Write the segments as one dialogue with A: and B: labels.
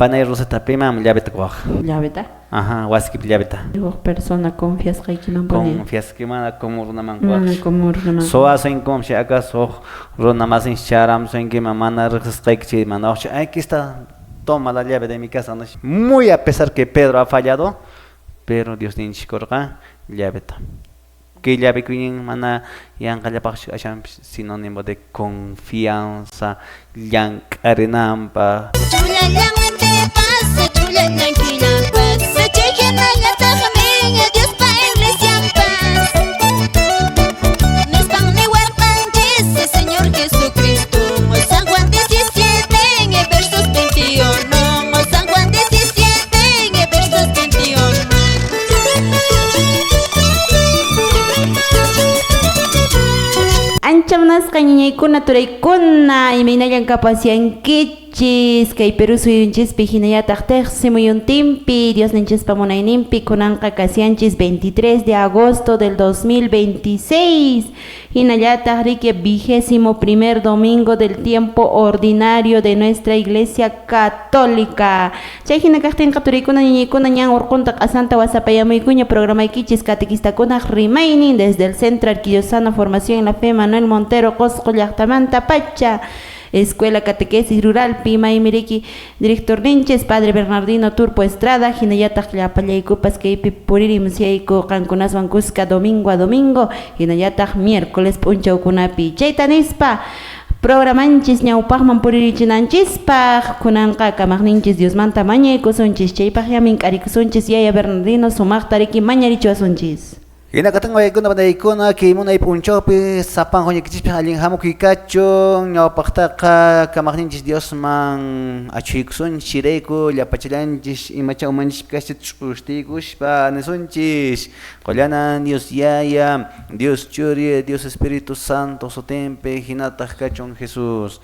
A: Panay Rosetta Pima, llave cuaj.
B: Llaveta.
A: Ajá, Waskip llaveta.
B: Persona confias que man pone.
A: Confias que mana como una man
B: Mana como una.
A: So hacen como si acaso rona más en charam, so en que mamá respecte, mano. Aquí está, toma la llave de mi casa. ¿No? Muy a pesar que Pedro ha fallado, pero Dios tiene chicorga, llaveta. Que llave que mana yang kaya pa sinónimo de confianza, yang arenampa.
B: Anchamanas kañiñaykuna turaykuna imaynayan kapasyankichis kay Perú suyunchis hinallataq tiqsimuyuntinpi Dios ninchis munayninpi kunanqa kasyanchis 23 de agosto del 2026 hinallataq riki 21º domingo del tiempo ordinario de nuestra iglesia católica chay hina kaqtinqa turaykuna ñañaykuna ñan urqunta q'asanta wasapayamuykuña programaykichis catequistakunaq rimaynin desde el Centro Arquidiocesano Formación en la Fe Manuel Montero Cosco llaqtamanta pacha Escuela Catequesis Rural Pima y Miriki Director Ninches Padre Bernardino Turpo Estrada hinallataq llapallaykupas kaypi puririmuyayku qankunaswan kuska domingo a domingo hinallataq miércoles punchawkunapi chayta nispa programanchis ñawpaqman puririchinanchispaq kunanqa kamaqninchis Diosmanta mañaykusunchis chaypaq yamin k'arikusunchis yaya Bernardino sumaqta riki mañarichuwasunchis.
A: Hina katang waykuna banaykuna kay munay punchawpi sapan hoñakichishpi alin hamukuykachu ñawpaqtaqa kamaqninchis Diosman achuykusunchis chirayku llapachalanchis imacha umanchishpi ch'ushtiykushpa nisunchis qollanan Dios Yaya, Dios Churi, Dios Espíritu Santo sotempe hinataq kachun Jesús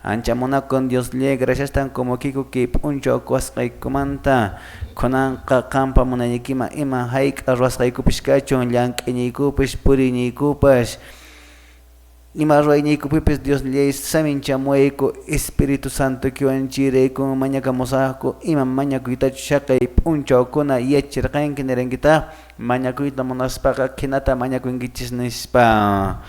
A: ancha munakun Dios le gracias tan como kiku que punchaw kuasqaykumanta kunanqa qampa munaykima ima hayk'a ruwasqaykupish kachun llank'ayniykupish puriyniykupish ima ruwayniykupipish Dios le saminchamuayku Espíritu Santo kiwan chirayku mañakamusaqku ima mañakuytachu shaqay punchawkuna yachirqanki nirankitaq mañakuyta munaspaqa kinata mañakunkichis nispa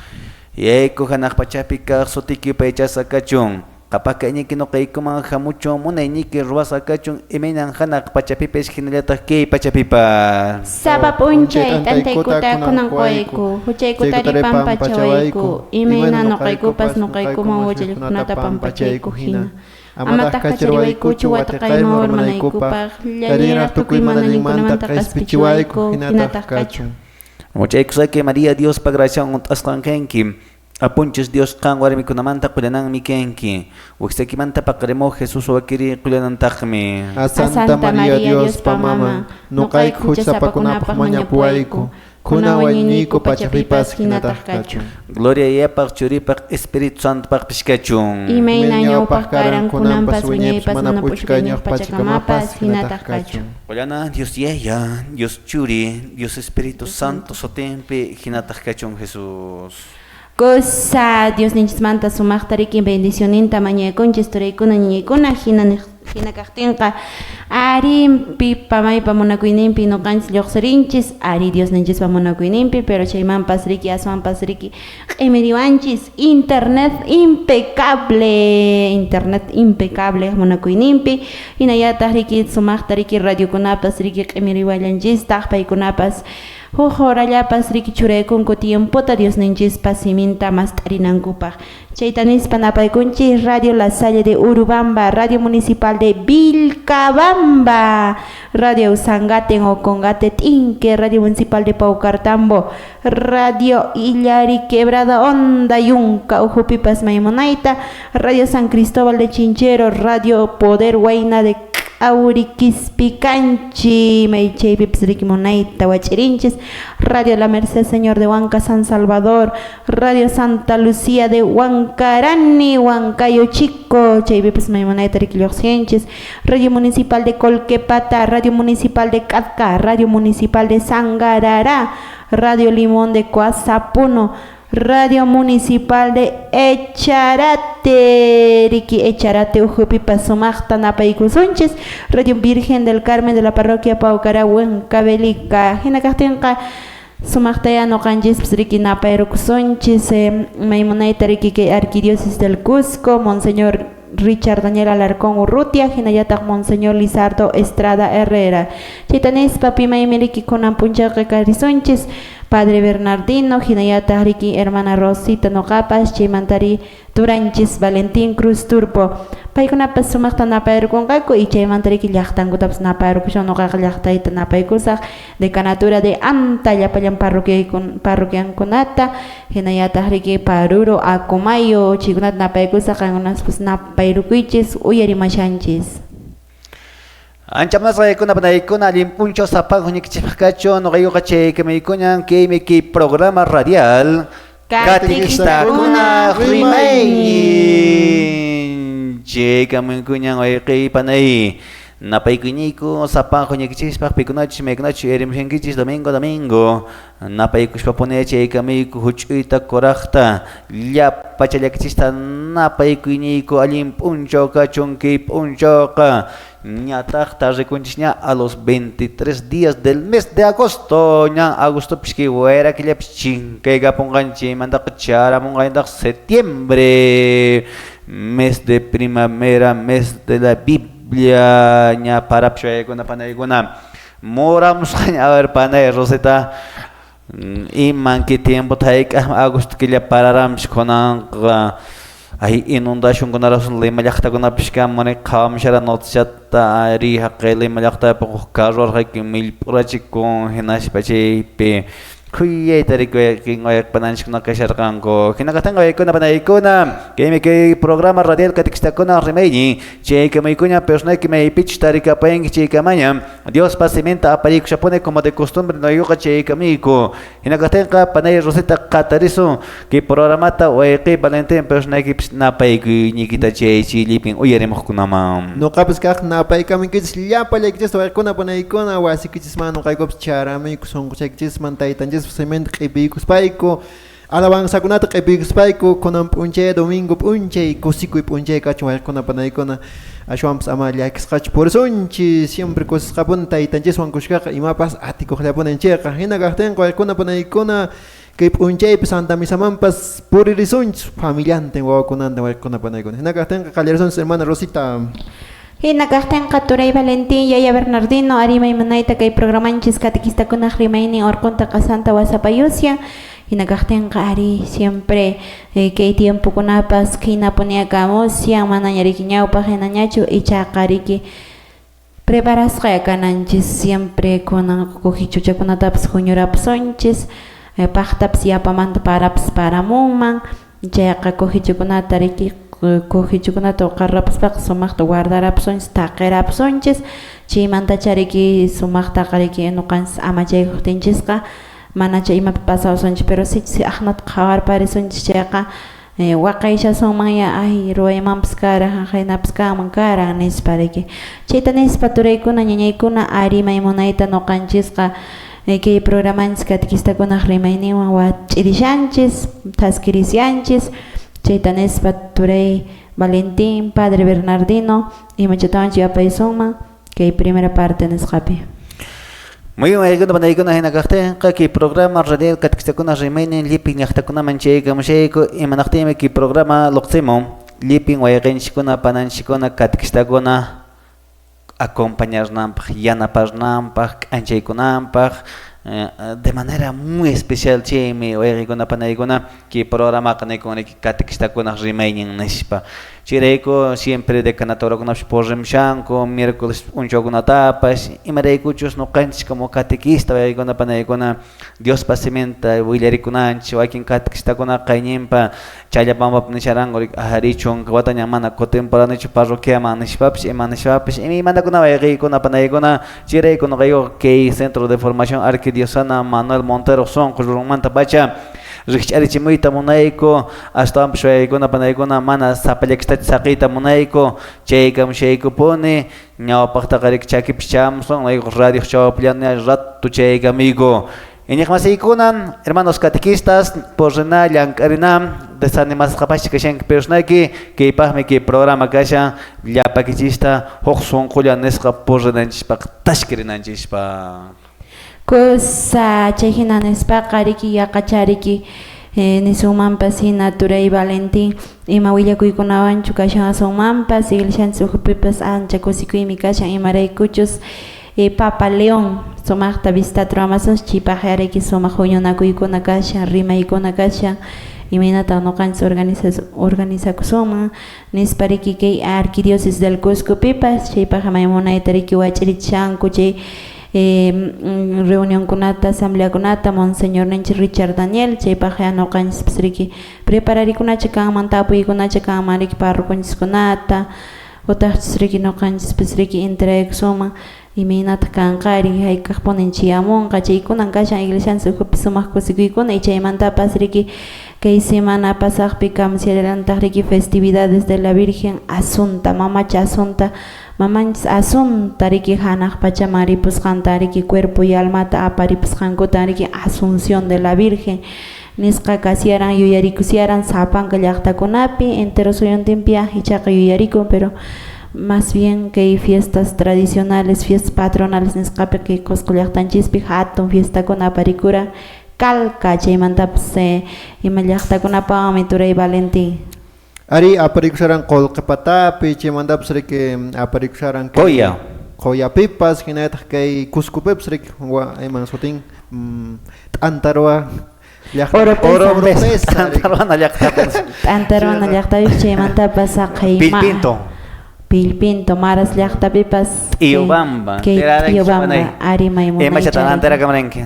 A: yayku hanaq pachapi kaq sutiki paychasa kachun qapaka iñiki nuqaykuman hamuchun munayniki ruwasa kachun imaynan hanaq pachapipish hinallataq kay pachapipas
B: Sapa punchay tantaykuta kunanqayku huchaykutari pampachawayku imayna nuqaykupas nuqaykuman uchallkunata pampachayku hina amataq kachariwaykuchu wataqayman warmanaykupaq llallinraq tukuy manallinkunamanta qhaspichiwayku hinataq kachun
A: Muchaykusaki María Dios pa gracia untasqankenki apunchis Dios qan warmikunamanta qulananmi kenki wiksakimanta paqarimo Jesús wakiri qulanantaqmi
C: a Santa María Dios pa mama nuqayku huchasapakunapaq mañapuwayku kunawayniyku pachapipas hinataq kachun
A: Gloria yapaq churipaq Espíritu Santo paq pishkachun
B: imayna ñawpaq karan kunanpas wiñaypas mana puchkayñaq pachakamapas hinataq kachun
A: Qollana Dios Yaya, Dios Churi, Dios Espíritu Santo sotempe hinataq kachun Jesús
B: Cosa Dios ninchismanta sumaqta riki bendicioninta mañaykunchis turaykuna ñañaykuna hina kaqtinqa arimpi pamaypa munakuyninpi nuqanchis lluqsirinchis ari Dios ninchispa munakuyninpi pero chaymanpas riki aswanpas riki q'imiriwanchis internet impecable munakuyninpi hinallataq riki sumaqta riki radiokunapas riki q'imiriwallanchistaq paykunapas Horallapas riki churaykunku tiempota Dios ninchispa siminta mast'arinankupaq chayta nispa napaykunchis Radio La Salle de Urubamba, Radio Municipal de Vilcabamba, Radio Usangate en Ocongate Tinque, Radio Municipal de Paucartambo, Radio Illari Quebrada Honda Yunca Ujupipas Maimunaita, Radio San Cristóbal de Chinchero, Radio Poder Huayna de Auriquispicanchi, Meichaypips Riquimonayta Huachirinchis, Radio La Merced Señor de Huanca San Salvador, Radio Santa Lucía de Huancarani, Huancayo Chico, Chaypips Maimonayta Riquilloxienchis, Radio Municipal de Colquepata, Radio Municipal de Catca, Radio Municipal de Sangarará, Radio Limón de Coazapuno, Radio Municipal de Echarate, Riqui Echarate Ujupi Pasumachta Napaykusunchis, Radio Virgen del Carmen de la Parroquia Paucara Huancavelica, Hinakastenka Sumachta no Kanjis Riqui Napayrukusunchis, Maimunaita Riqui Arquidiócesis del Cusco, Monseñor Richard Daniel Alarcón Urrutia, Hinayatak Monseñor Lizardo Estrada Herrera, Chitanes Papi Maimiriki Conan Punchaque Carizonchis, Padre Bernardino, Hinayatak Riki Hermana Rosita Nocapas, Chimantari Turanchis, Valentín Cruz Turpo, Paikunapas Sumachta Napayrukungaku y Chimantari Yachtangutas Napayrukushon Nogakayachtaita Napaykusak, Decanatura de Anta, Yapayan Parroquian Kunata, Hinayatak Riki Paruro, Akumayo, Chigunat Napaykusak, unas pues Napayrukuichis, Uyarimachanchis.
A: Anchamas kuna panaikuna limpuncho sapang hunikchipakacho no kayo kache kemikunya kemiki programa radial Katikista kuna remain che kemikunya oike panai napaikuniku sapang hunikchipak pikunachi mekunachi erimhenkichis domingo napaikushpapone che kemiku huchuita korakta llapachalakchista napaikuniku alimpuncho kachunki punchoka Ñatak reconchina a los 23 días del mes de agosto. Ña agosto pishki huera que le pichin que gaponganchi manda kachara mongandak septiembre, mes de primavera, mes de la Biblia. Ña para pshue con la panaiguna. Moramos a ver panay roseta. Iman que tiempo taik agosto que le pararams con Ay inundasyon ko na rason lima yakta ko na pishka mone kam shara notshata ri haqqe lima yakta pa karor kay mil project ko hinas pa pe kuye tari ko kingoy panansh ko na kasharkan ko kinakatangay ko na panay ko na kay programa radial katiksta ko na remedi che may ko niya personal que may pitch tari ka paeng che kamanya Dios pasimenta apari ko siya pone como de costumbre no yo che kamiko kinakatangay panay rosita katariso que programata o que Valentín personal que na pay ko ni kita che chiliping uyaremos ko naman
C: No kapis kak na pay kami kits liya pala kits ko na panay ko na wasi kits mano kay ko chara may kusong ko kits man taitan cement kaibigus paiko alawang sagunata kaibigus paiko konam punche domingo punche kosiko punche kachuar kona panay kona ashwams amalia kskach por eso siempre cosas kapun taitanjes wan kushka imapas atiko khapun enche kahina gaten ko kona panay kona que punche pesanta misamampas por risonch familiante wa kona panay kona hina gaten kalerson hermana Rosita
B: Hinakahten Katuray Valentín, Yaya Bernardino, Arima y Manaita, que hay programanchis catequista con Rimaini, Orconta Casanta, Wasapayusia, Hinakahten Kari, siempre que hay tiempo con apas, que inaponía camosia, Manayariquiñao, Pajenañacho, y Chacariki. Preparas Kayakananchis, siempre con Cojichucha con ataps, Juñorapsonchis, Pachtaps y Apamanta para Muman, Jaka Cojichuconatariki. Cojichuconato carrapspak sumachta guardarapsons taquerapsonches chimanta chariki sumachta qariki nuqans amachay hutinchesqa manacha ima pasawsonchis pero si ahnat qhawar parisonchis chayqa waqaysha sonmanya ay ruwaymanpas kara haynapas kaman kara nispariki chayta nispa turaykuna ñañaykuna arimay munayta nuqanchisqa kay programanchis catequistakunaq rimayniwan wa ch'irishanchis taskirisyanchis Chaitanes Paturay Valentín, Padre Bernardino y Machatanchi Apaisoma, que hay primera parte en escape.
A: Muy bien, alguna panayikuna hinakakte que programa radial katikistakuna remaining liping yaktakuna manchega musheko y manaktime que programa loximo liping wayagenshikuna pananshikuna katikistakuna acompañar nampaj yanapar nampaj anchaykunampaj de manera muy especial che me oye con la panayikuna que programa con el catequista remaining nespa chireco siempre de canatora con por remshanko miércoles un choco na tapas y mareikuchos no canch como catequista oye con la panayikuna Dios pasimenta willerikunan o quien catequista con la cañimpa chaya pamba pnisharango aharichon kwatanya mana contemporáneo parroquia manishpaps y mi manda con oye con la panayikuna chireco no cayo que centro de formación Diosana Manuel Montero son Romanta Bacha Richard Chimuita Monaiko hasta Amshwaiguna Panaiguna Mana Sapalextat Sakita Monaiko Cheikam Sheiko Pone Nyao Pachta Karik Chakip Chamson like Radio Choplian Rat to Cheik amigo Iñiqmasiykunan, hermanos catequistas, por rena llankarinam, desanimas kapash kashan personaki, kaypaqmi kay programa kashan, llapakichista, huk sunqulla nisqa por renanchishpaq tashkirinanchishpa.
B: Cosa chayhinanispa qariki yaqachariki nisumanpas hina Turay Valentín ima willakuykunawanchu kashan asunmanpas iglesianchis ukhupipas ancha kusikuymi kashan imaraykuchus Papa León sumaqta visitata ramasunchis chipaqyarayki sumaq huñunakuykuna kashan rimaykuna kashan imaynata ñuqanchis organizakusunman nispariki kay arquidiócesis del Cuscopipas chaypaqa maymunaytariki wach'irichishanku chay reunión kunata asamblea kunata monseñor ninchis Richard Daniel chaypaqa ñuqanchis riki prepararikunacha kanman tapuykunacha kanman riki parroquianchis kunata utaqchis riki ñuqanchis riki entregusuman imaynata kanqari haykaqpuninchik amunqa chaykunan kashan iglesianchis ukhupi sumaq kusikuykuna y chaymantapas riki kay semana pasaqpi kamsiarelantaq riki festividades de la Virgen Asunta mamacha Asunta mamanchis Asunta riki hanaq pachama ripusqanta riki cuerpo y almata aparipusqankuta riki Asunción de la Virgen nisqa kasiaran yuyarikusiaran sapanka llaqtakunapi entero suyuntinpi ichaqa yuyarikun pero más bien que fiestas tradicionales, fiestas patronales nisqapi que Cusco llaqtanchispi hatun fiestakuna aparikura kalka chaymantapas ima llaqtakunapaqmi Turay Valentín.
C: Ari aparikusaran Qolqipatapi chaymantapas riki aparikusaran Qoyapipas hinaytaq kay Cuscopipas riki iman sutin t'antarwa
A: Oropesa T'antarwana llaqtapas
B: T'antarwana llaqtapipas chaymantapas Pilpinto maras llaqtapipas
A: Iobamba
B: Iobamba ari maymunay
A: imachata antara kamarenki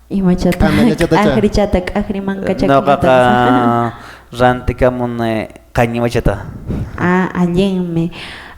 B: imachata akhrichatak akhrimankachak
A: noqaqa rantikamun qañimachata
B: allinmi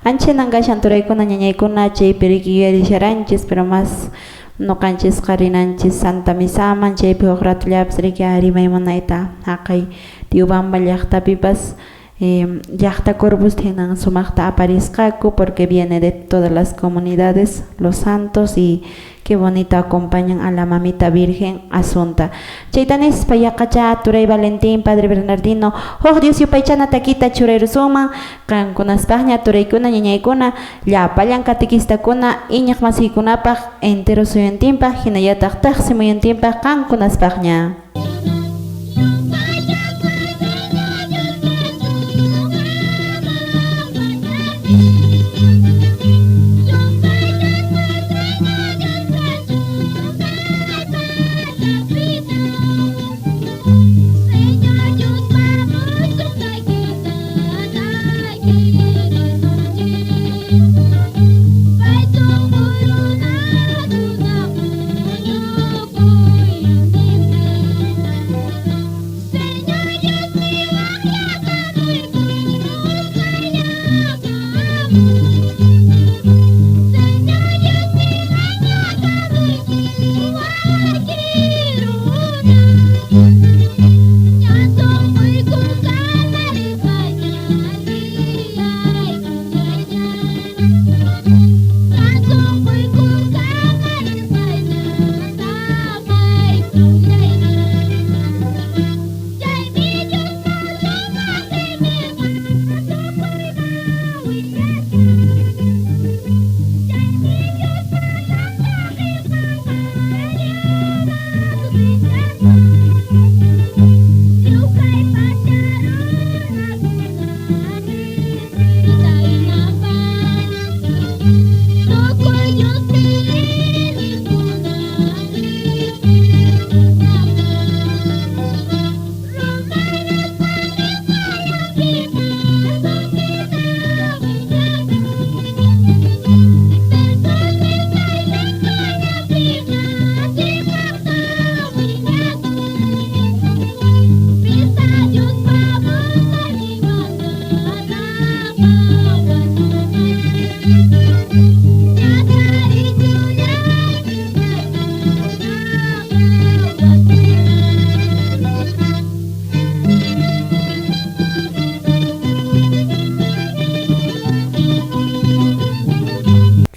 B: anchanan kashan turaykuna ñañaykuna chaypi riki yuyarisharanchis pero más ñuqanchis qarinanchis Santa Misaman chaypi huk ratullapas riki ari maymunayta haqay Tiobamba llaqtapipas llaqta Corpus tienen sumaqta aparisqaku porque viene de todas las comunidades los santos y qué bonito acompañan a la mamita Virgen Asunta chaytanis payaqacha Turay Valentín Padre Bernardino Dios yupaychana takita churayrusuman kankunaspaqña turaykuna ñañaykuna llapallan catequistakuna iñaq masiykunapaq entero suyuntinpaq hinallataq taqsi muyuntinpaq kankunaspaqña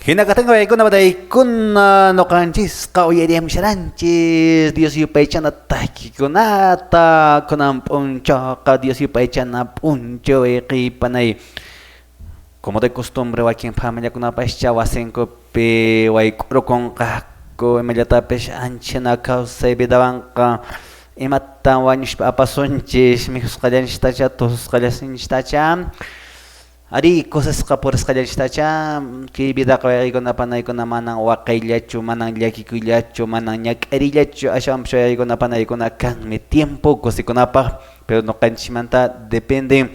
A: Hinakatanga baikuna badaykuna noqanchis qauyariamsharanchis Dios yupaychana takikunata kunan p'unchawqa Dios yupaychana p'unchaw qhipanay como de costumbre wakin familiakunapash wasinkupi wayk'urukunqaku imallatapish anchana kawsay vidawanqa imata wañushpa apasunchis mijusqallanchiktacha tususqallasinchiktacha Ari cosas por escalera que vida que con la pana y con la mana o aquellacho manan yaquicullacho manan ñaquerillacho asham shoy con la pana y con la can me tiempo cosi con apa pero no canchimanta depende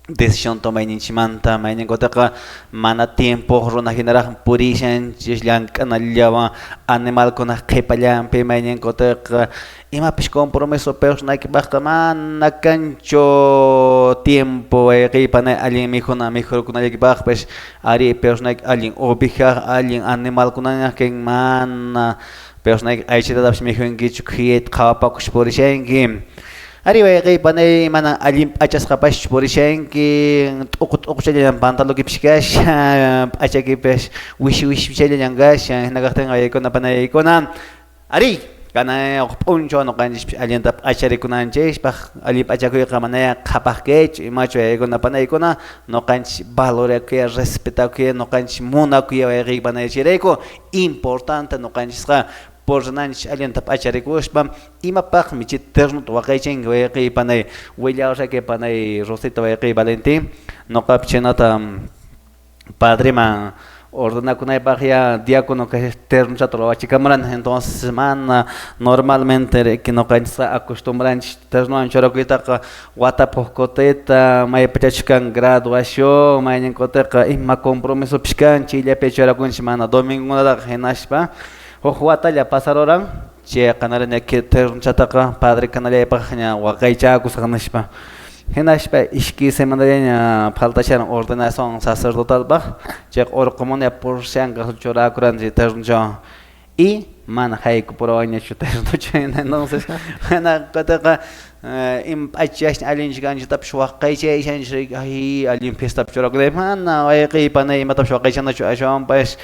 A: decisión toma inchimanta mañana gotaka mana tiempo rona genera purishan chislan canallaba animal con la quepallan pe mañana gotaka ima pis compromiso personal que baja mana cancho tiempo que pana alguien mejor con alguien baja pues ari personal alguien oveja alguien animal con alguien que mana personal hay chita dabs mejor en que chukiet kapa kushporishan que Ari way panay mana alim achas kapas porisyan ki ukot siya ng pantalo kipskas acha kipes wish siya ng gas nagakatang ay ko na panay ko na Ari kana puncho no kanjis alien tap achari ko na ches pa alip acha ko kamanaya kapakech macho ay ko na panay ko na no kanjis valore ko respeta ko no kanjis muna ko ay panay chire ko importante no kanjis ka por nanch alien tap achari ko spam ima pak michit terno to wakaichen we panay willa o sea que panay rosita we Valentín no capchenata padre ma ordena kunay pagia diácono que es terno chatro chicamran entonces man normalmente que no cansa acostumbran terno anchoro que ta wata pocoteta mai pechkan graduación mai encoteka ima compromiso piscan chile pechara kun semana domingo da genaspa Ojuata ya pasaron, che canal que terchataka padre canal pagina wakaicha kusanashpa. Henashpa iski semana falta chan ordenación sacerdotal ba, che or comunia por sean chora curante terjo y man haiku por año chuterno entonces ana kataka im achas alin jigan jitap shwaqaicha ishan shrik ai alin pesta chora man ay panay matap shwaqaicha na chuasham pas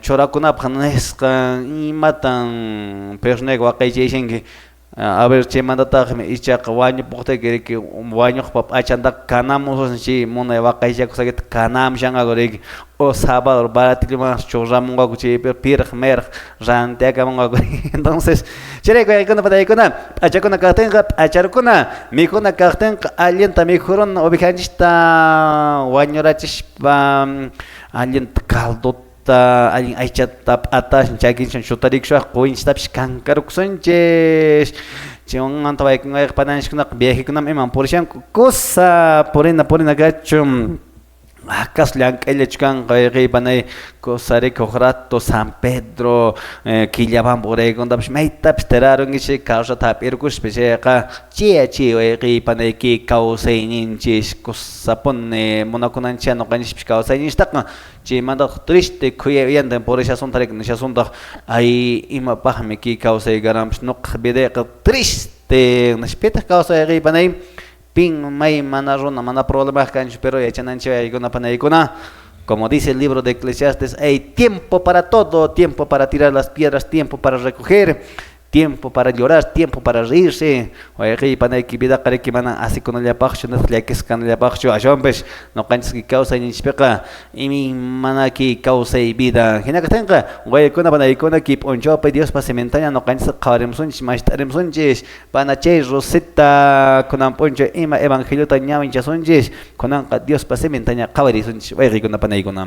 A: chorakuna phanesqa imatan persnek waqaychaysan que a ver che mandata me ichaqa wañu puqta que wañu pap achanda kanamos chi mona waqaycha kusagit kanam shanga gorek o sábado baratilima chorramunga kuchi pir mer ranteaka munga entonces chere ko ikona pada ikona achakuna katenga acharkuna mikuna katenga alienta mejoron obijanista wañurachishpa alienta caldo alguien aichat tap atas chagin shotarik shwa coin stap kankaruk sonches chion antawai kun ay panan shkunak biyahe kunam imam porishan cosa porina gachum akas lang elechkan kay panay kosare kohrato San Pedro killaban borego ndap meitap teraron giche causa tap irkus peseka chia kay panay ki kausainin chis kosapon monakunan chano kanis kausainin stak chi manda triste kuya yanden por esa son tarek nisha son ay ima pahme ki kausay garam snok bide triste naspeta kausay kay panay ping may manarona mana problemas cancho pero ya chanancho hay una panaicona como dice el libro de Eclesiastes hay tiempo para todo tiempo para tirar las piedras tiempo para recoger tiempo para llorar tiempo para reírse oye panay ki vida kare ki mana así con el apacho no le que scan el apacho a jombes no canches que causa ni speka y mi mana ki causa y vida hina que tenga oye con panay con ki poncho pe Dios pase mentana no canches kharem son más tarem son jes pana che roseta con un poncho ima evangelio taña hincha son jes con Dios pase mentana kawari son oye con panay con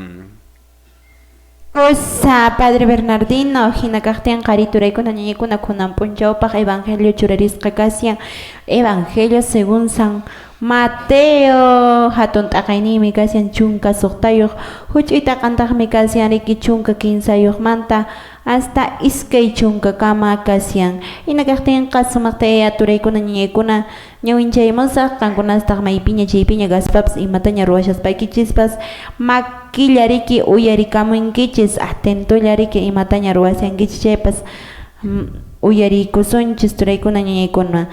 B: Osa Padre Bernardino, hinakaktian karituray ko na niya ko na kunang punjaw pa Evangelio churaris kakasyan Evangelio según San Mateo hatun takay mi kasyan chungka suktayo huch itakantah mi kasyan iki chungka kinsayo manta hasta iskay chungka kama kasyan inakaktian kasumakte aturay ko na niya ko na nyawinjay mo sa kangkunas tak may pinya gaspaps imatanya ruasas paikichispas makillariki uyarikamun kichis atento llariki imatanya ruasan kichichepas uyariku sonchis turay ko na niya ko na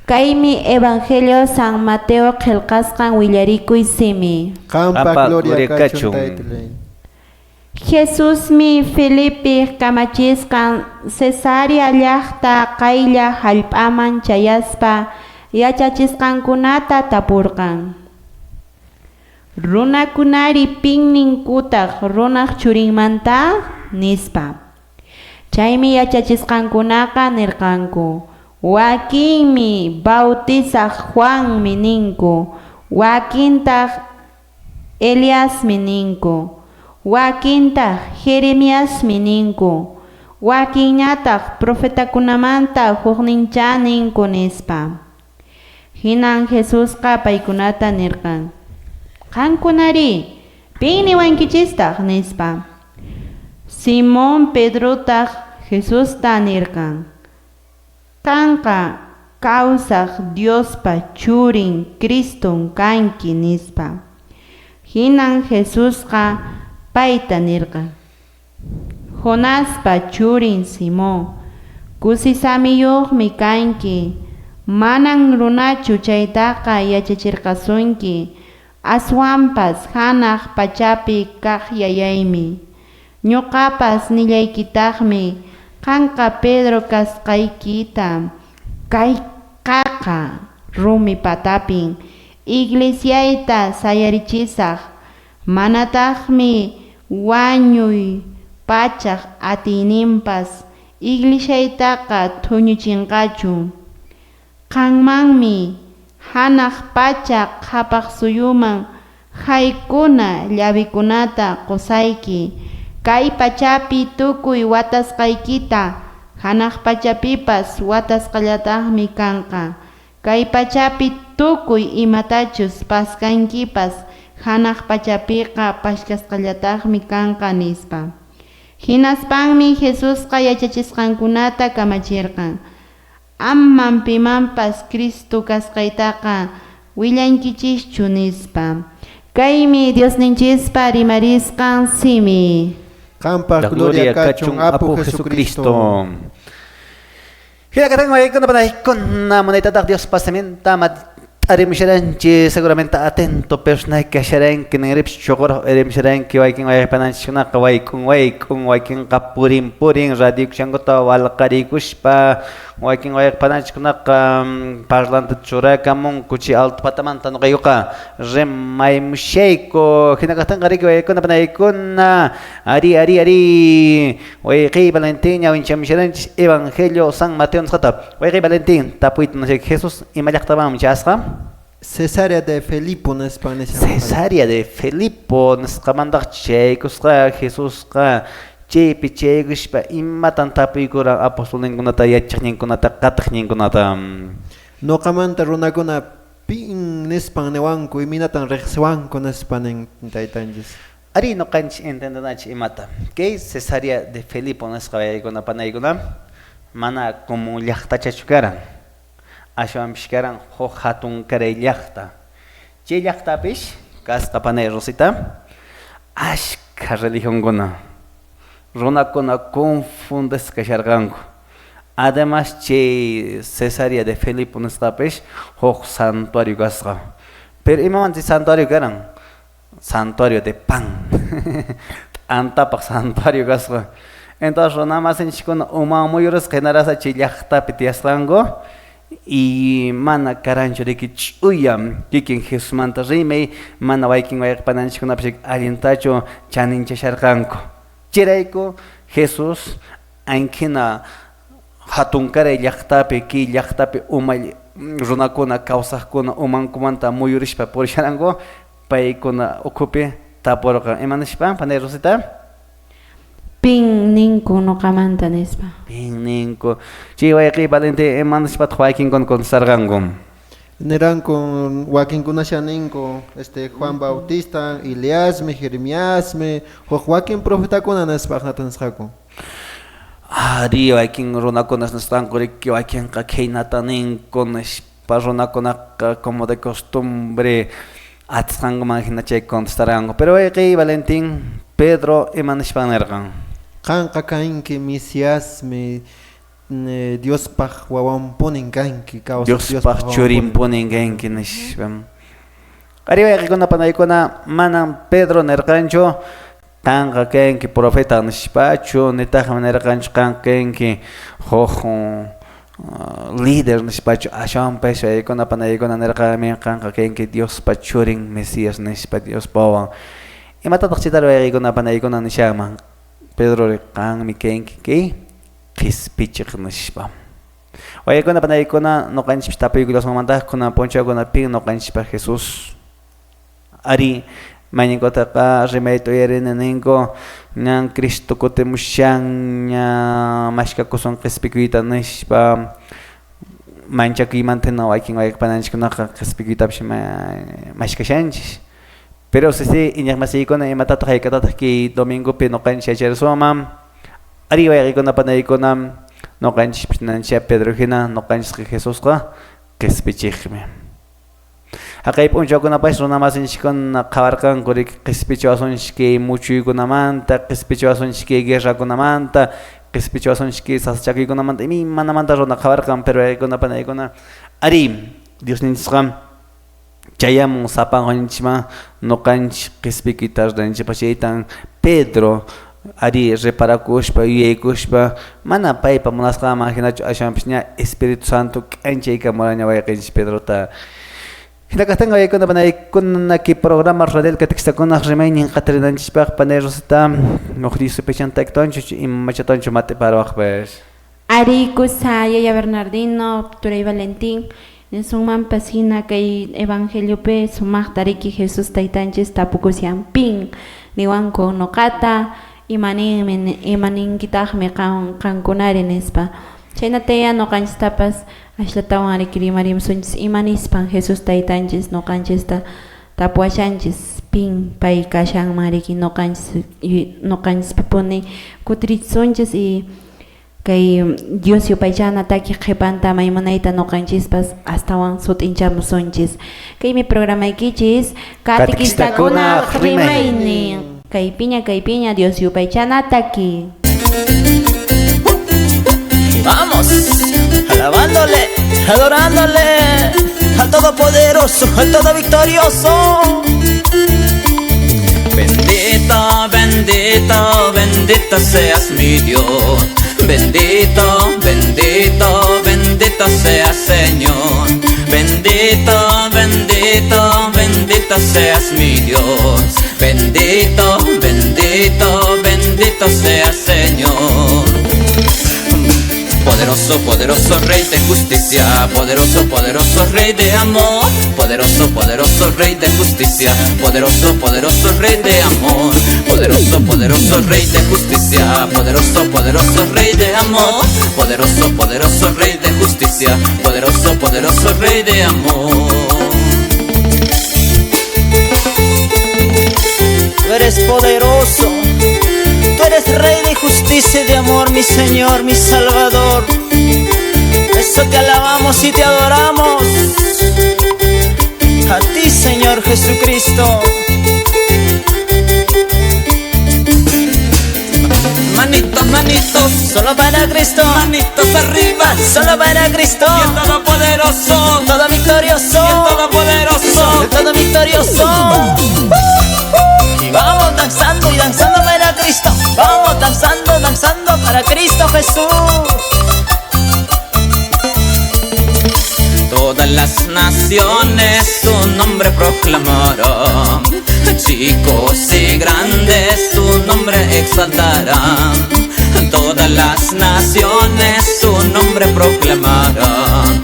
B: Kaimi Evangelio San Mateo Kelkaskan Willariku Isimi.
C: Kampa Gloria Kachum.
B: Jesús mi Felipe kamachiskan Cesarea llaqta qaylla hallp'aman chayaspa yachachisqankunata tapurqan. Runakunari pinnin kutaq runaq churinmanta nispa. Chaymi yachachisqankunaqa nirqanku. Wakinmi bautizaq Juanmi ninku. Wakintaq Eliasmi ninku. Wakintaq Jeremiasmi ninku. Wakinñataq profetakunamanta huknincha ninku nispa. Hinan Jesusqa paykunata nirqan. Qankunari pin niwankichistaq nispa. Simón Pedrotaq Jesusta nirqan. Kanqa kawsaq Diospa churin Criston kanki nispa. Hinan Jesusqa payta nirqan. Jonaspa churin Simón, kusisamiyuqmi kanki. Manan runachu chaytaqa yachachirqasunki. Aswanpas hanaq pachapi kaq yayaymi. Ñuqapas nillaykitaqmi qanqa Pedro kasqaykita. Kay qaqa rumi patapin iglesiayta sayarichisaq. Manataqmi wañuy pachaq atiyninpas iglesiaytaqa thuñuchinqachu. Qanmanmi hanaq pacha qhapaq suyuman haykuna llavikunata qusayki. Kay pachapi tukuy watasqaykita hanaq pachapipas watasqallataqmi kanqa. Kay pachapi tukuy imatachus paskankipas hanaq pachapiqa pashkasqallataqmi kanqa nispa. Hinaspanmi Jesusqa yachachisqankunata kamachirqan. Amman pimanpas Cristo kasqaytaqa willankichischu nispa. Kaymi Diosninchispa rimarisqan simi.
C: Qampa gloria kachun Apu Jesucristo.
A: Hilakatan waykuna panaykuna munaytataq Dios pasamenta arimsharanchi seguramente atento personay kasharanki nangrips chokor arimsharanki waykin waypananchikuna waykun waykin purin radio kushankota walqarikushpa waykin waypananchikuna parlando churakamun kuchi alto patamanta nuqayuqa remaymushayku hinakatan qariki waykuna panaykuna ari wayqi Valentin ñawinchamisharanchik Evangelio San Mateo nisqata wayqi Valentin tapuyta Jesús imallaqtaman chasqa
C: Cesarea de Filipo nespa.
A: Cesarea de Filipo nisqamandaq chaykusqa Jesusqa chaypi chaykushpa imatan tapuykura apostolninkunata yachaqninkunata qatiqninkunata
C: Noqamanta runakuna pin nespan newanku iminatan riqsiwanku nespanin taytanchis.
A: Ari noqanchik entendanachik imata kay Cesarea de Filipo nisqa waykuna panaykuna mana como llaqtachachu karan. Ashwanpish karan huk hatun karay llaqta. Chay llaqtapish kasqa panay Rosita ashka religionkuna runakuna confundisqasharqanku. Además chay Cesarea de Filipo nisqapish huk santuario kasqa. Pero imamanchik santuario karan santuario de pan. Antapaq santuario kasqa. Entonces runamasinchikuna umamuyurisqa hinarasa chay llaqtapi tiyasqanku y mana karanchu riki ch'uyam kikin Jesusmanta rimay mana waykin wayqpananchikkunapish allintachu chaninchasharqanku. Chirayku Jesus ankhina hatun karay llaqtapi ki llaqtapi umay runakuna kawsaqkuna umankumanta muyurishpa purisharanku paykuna ukupi tapurqa imanashpa panay Rosita
B: Pin ninku nuqamanta nispa.
A: Pin ninku chay wayqi Valentin imanashpata waykinkuna contestarqanku.
C: Neranku wakinkuna ninku Juan Bautista, Eliasmi, Jeremiasmi, huk wakin profetakuna nespaqnata nisqaku.
A: Ari waykin runakunas nisqanku riki waykinqa kaynata ninku nispa runakunaqa como de costumbre atisqankuman hina chay contestarqanku. Pero wayqi Valentin Pedro imanashpa nirqan.
C: Qanqa kanki Mesiasmi Diospaq wawanpunin kanki
A: Diospaq churinpunin kanki nishpam. Ari wayqikuna panaykuna manan Pedro nirqanchu kanqa kenki profeta nispachu nitaq manera kanki hojo líder nispachu ashawan peso ikuna panayikuna nirqa min kanqa kenki Dios pachurin Mesías nispa Dios pawan imatataq chitaro ikuna panayikuna nishaman Pedro kan mi kenki ki qispichiq nispa waykuna panayikuna noqanchik tapuykulas mamantaq kuna ponchakuna pin noqanchikpa Jesús ari mañinkotaqa rimayta uyarininko ñan Cristo kutimushan ña mashkakusun qispikuyta nishpa manchakuymantana waykin wayqapananchikkunaqa qispikuytapish mashkashanchik pero sisi iñaq masiykuna imatataq haykatataq ki domingopi noqanchik yacharisuman ari wayqikunapanaykunam noqanchikpish nanchik Pedro hina noqanchik Jesusqa qispichiqmi Akay punchakunapas runamasinchikuna qawarqanku qispichiwasunchiki muchuykunamanta qispichiwasunchiki guerrakunamanta qispichiwasunchiki sasachakuykunamanta imanamanta runa qawarqan pero yaykunapanaykunam ari Diosninchikqa chayamun sapanqanchikman noqanchik qispikuyta ruranchikpa chaytan Pedro ari reparakushpa yuyaykushpa mana paypa munasqaman hinachu ashawanpish ña Espíritu Santo k'anchaykamurqa wayqinchik Pedrota Hinakatanga yaykuna panaykuna ki programa radial katiksakunaq rimaynin qatirinanchikpaq panerosita uqdisupichantaktonchu imachatonchu mate parawaqpish
B: Ari kusaya ya Bernardino Turay Valentín Nisungman pasina kay evangeliope sumaqtariki Jesús taytanchis tapukusyanpin niwanku noqata imaninkitaqmi qankunari nispa chaynataya noqanchistapas ashlatawan rikirimarisunchis imanispan Jesús taytanchis noqanchista tapuashanchis pin pay kashanman riki noqanchispapuni kutirisunchis y kay Dios yupaychana taki qhipanta maymunayta noqanchispas astawan sutinchamusunchis kaymi programaykichis Katikistakuna rimaynin kaypiña Dios yupaychana taki
D: Vamos, alabándole, adorándole al Todopoderoso, al Todo Victorioso. Bendito, bendito, bendito seas mi Dios. Bendito, bendito, bendito seas Señor. Bendito, bendito, bendito seas mi Dios. Bendito, bendito, bendito seas Señor. Poderoso, poderoso Rey de justicia, poderoso, poderoso Rey de amor, poderoso, poderoso Rey de justicia, poderoso, poderoso Rey de amor, poderoso, poderoso Rey de justicia, poderoso, poderoso Rey de amor, poderoso, poderoso Rey de justicia, poderoso, poderoso Rey de amor. Tú eres poderoso. Tú eres Rey de justicia y de amor, mi Señor, mi Salvador. Eso te alabamos y te adoramos. A ti, Señor Jesucristo. Manitos, manitos, solo para Cristo. Manitos arriba, solo para Cristo. Y el Todopoderoso, todo victorioso. Y el Todopoderoso, el todo victorioso. Y vamos danzando y danzando para Cristo. Vamos danzando, danzando para Cristo Jesús. Todas las naciones su nombre proclamarán. Chicos y grandes su nombre exaltarán. Todas las naciones su nombre proclamarán.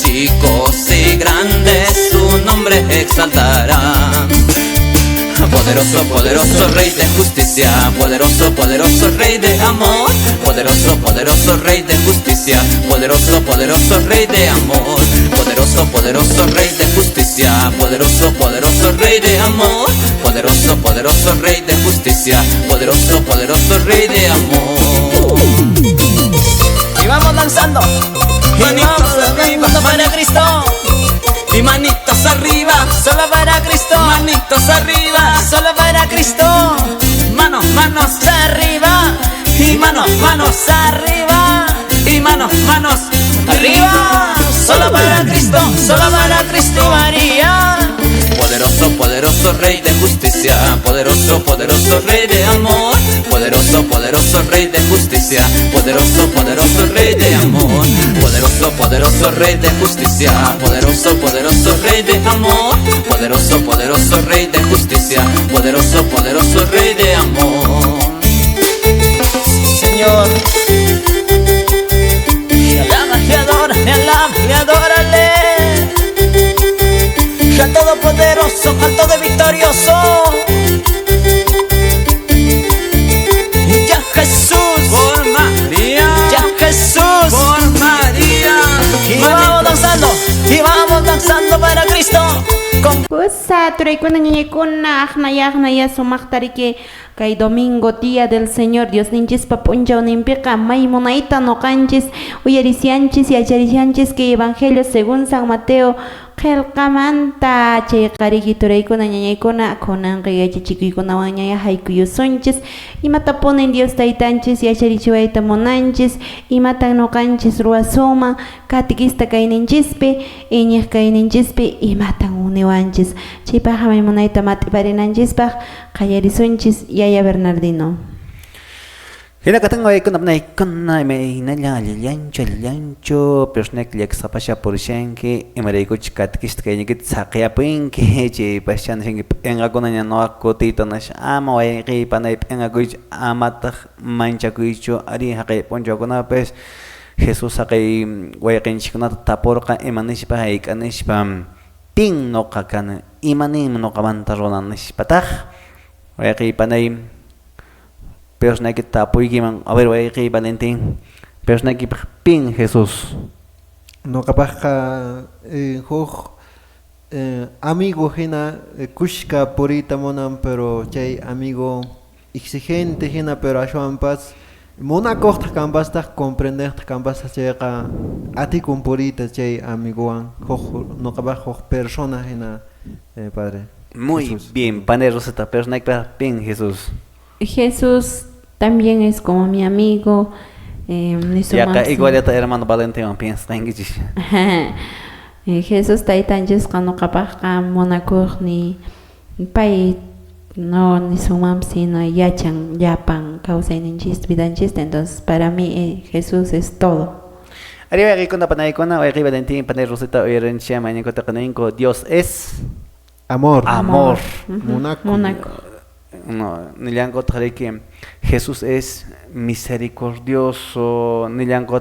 D: Chicos y grandes su nombre exaltarán. Poderoso, poderoso Rey de justicia, poderoso, poderoso Rey de amor, poderoso, poderoso Rey de justicia, poderoso, poderoso Rey de amor, poderoso, poderoso Rey de justicia, poderoso, poderoso Rey de amor, poderoso, poderoso Rey de justicia, poderoso, poderoso Rey de amor. Y vamos danzando, manitos arriba para Cristo. Y manitos arriba, solo para Cristo. Manitos arriba, solo para Cristo. Manos, manos arriba. Y manos, manos arriba. Y manos, manos arriba. Solo para Cristo María. Poderoso, Poderoso, poderoso Rey de justicia, poderoso, poderoso Rey de amor, poderoso, poderoso Rey de justicia, poderoso, poderoso Rey de amor, poderoso, poderoso Rey de justicia, poderoso, poderoso Rey de amor, poderoso, poderoso Rey de justicia, poderoso, poderoso Rey de amor. Señor, y adórale, al todopoderoso, al todo victorioso, ya Jesús, por María, ya Jesús, por María, y vamos danzando para Cristo.
B: Kusa turaykuna ñañaykuna aqnaya sumaqtariki kay domingo día del Señor Dios ninchis punchawninpiqa may munayta noqanchis uyarisianchis yacharishanchis que Evangelio según San Mateo qillqamanta chay qariki turaykuna ñañaykuna kunanqa yachachikuykunawan ñaya haykuyusunchis imata punin Dios taytanchis yacharichiwayta munanchis imatan noqanchis ruwasuma katikista kayninchispi iñiq kayninchispi imatan uniwanchis chaypaqa may munayta matiparinanchispaq qayarisunchis Yaya Bernardino.
A: Hina katang ay kun apnay kun na may nalyancho persnek liak sapasya porsyenki imarayko chikatkist kay nigit sakyapuinki chi pasyan singi engago na niya no ako tito na siya ama way kay panay engago amatak manchakuicho ari hakay poncho ko na pes Jesus sakay way kinchik na tapor ka imanish pa hay kanish pa ping no kakan imanim no kamantaronan nish patah way kay panay persona que tapoy giman a ver way kay Valentín persona que pin Jesús
C: no capaz amigo hina kushka purita monan pero chay amigo exigente hina pero ashuan paz mona kohta kambas ta comprender ta kambas chayqa ati con purita chay amigo no capaz persona hina padre
A: muy
C: Jesús.
A: bien panero esta persona que pin Jesús
B: Jesús también es como mi amigo.
A: Ya acá igual ya hermano Valentín piensa en que
B: Jesús taytanchis kano kapaka monakur ni pay no ni sumam sino yachan yapan causa ninchis vidanchis entonces para mí Jesús es todo.
A: Arriba aquí con la panay con la Valentín panero roseta oyeron chama en kota kanenko Dios es
C: amor
B: Monaco.
A: No, nilango que Jesús es misericordioso, nilango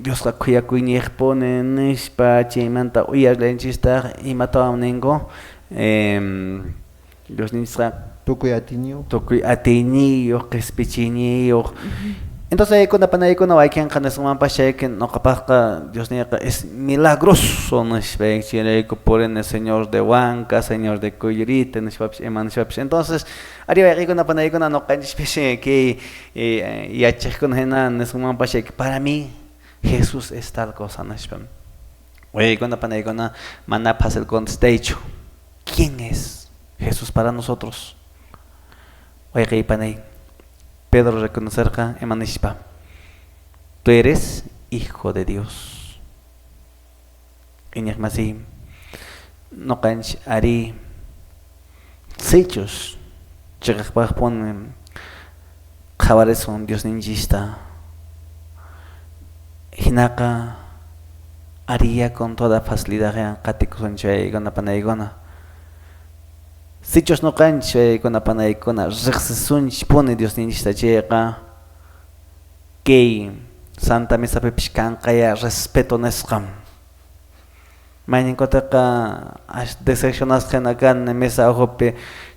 A: Dios la cuya cuñej pone nispa chimanta uyas lenchista y mató nengo Dios nisra
C: tukuy atinyo
A: atinio que es pichinio. Entonces cuando panay cuando hay quien canes un pashe que no capaz que Dios ni es milagroso no es que por el Señor de Huanca, Señor de Coyerita, entonces arriba aquí cuando panay cuando no cae especie que ya che con genan es un pashe que para mí Jesús es tal cosa no es oye cuando panay cuando manda pasa el contexto ¿quién es Jesús para nosotros? Oye que panay Pedro reconocerka emanispa. Tú eres hijo de Dios. Iñak masi no canch ari sechos. Chegakpag pon jabares son Dios ninjista. Hinaka haría con toda facilidad katikos anche gona panaigona. Sichos no canche con la panaicona, rexesun pone Dios ninista llega que Santa Misa Pepishkan kaya respeto nescam. Mainin kotaka as decepcionas kenakan mesa hope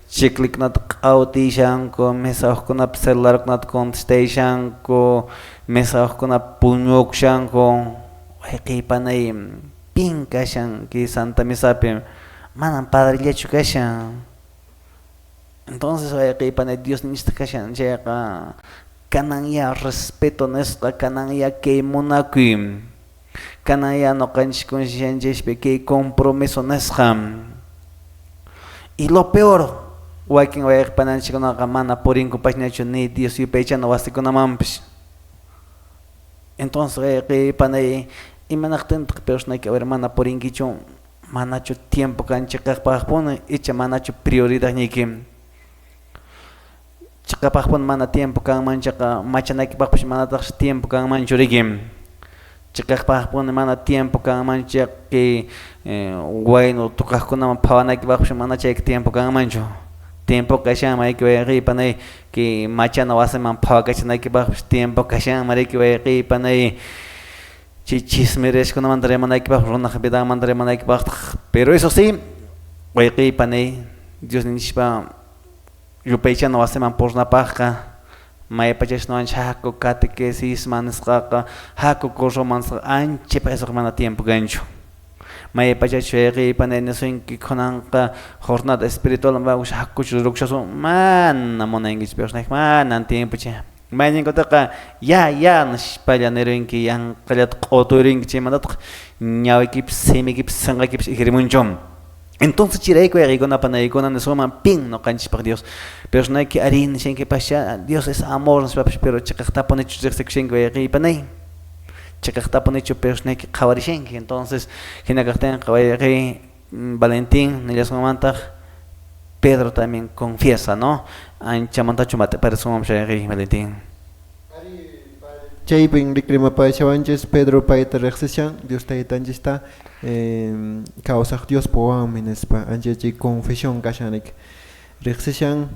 A: chiklik nat auti shanko mesa hokuna celular nat contestation ko mesa hokuna punyok shanko ay panay pinka shan ki Santa Misa pe manan padre lechu kashan. Entonces, que para Dios ni está cachando, llega cananya respeto nuestra cananya que monaquim, cananya no canch consciente que compromiso nuestra. Y lo peor, waking way para chico no camana por incompasión ni Dios y pecha no basta con amampis. Entonces, que para imanakten persona que hermana por inquichon manachu tiempo kan chaqapaqpuni icha manachu prioridad nikim chaqapaqpuni mana tiempo kanman chaqa machanaykipaqpish manatash tiempo kanmanchu rikim chaqapaqpuni mana tiempo kanman chaqi waynu tuqaqkunaman phawanaykipaqpish mana chayka tiempo kanmanchu tiempo kashanmayki wayqipanay ki machana wasiman phawakachanaykipaqpish tiempo kashanmariki wayqipanay chismireshkunamanta rimanaykipaq runaq vidanmanta rimanaykipaq pero eso sí wayqipanay Dios nishpa yupaychana wasiman purnapaqqa maypachashnawancha haku catequesis manisqaqa haku cursomansqa ancha paysaq mana tiempo kanchu maypachachu wayqipanay nisunki kunanqa jornada espiritual wawish hakuchu rukshasun mana munankichpiq mana tiempocha mayninkutaqa ya nishpalla nirinki yanqallata q'uturinki chaymantataq ñawikipish simikipish sinqaykipish ikrimunchum entonces chirayku wayqikuna panaykuna nisuman pin noqanchikpaq Dios pero nayki ari nishankipasha Dios es amor nispapish pero chaqaqtapunichu riqsikushanki wayqipanay chaqaqtapunichu pero nayki qhawarishanki entonces hinakaqtinqa wayqi Valentín nillasqanmantaq Pedro también confiesa, ¿no? Anchamantachu mate paresumam shayqi Valentín.
C: Chaypin rikrimapaychawanchis Pedro payta riqsishan Dios taytanchista kawsaq Dios puwanmi nispa ancha chay confesión kashanik riqsishan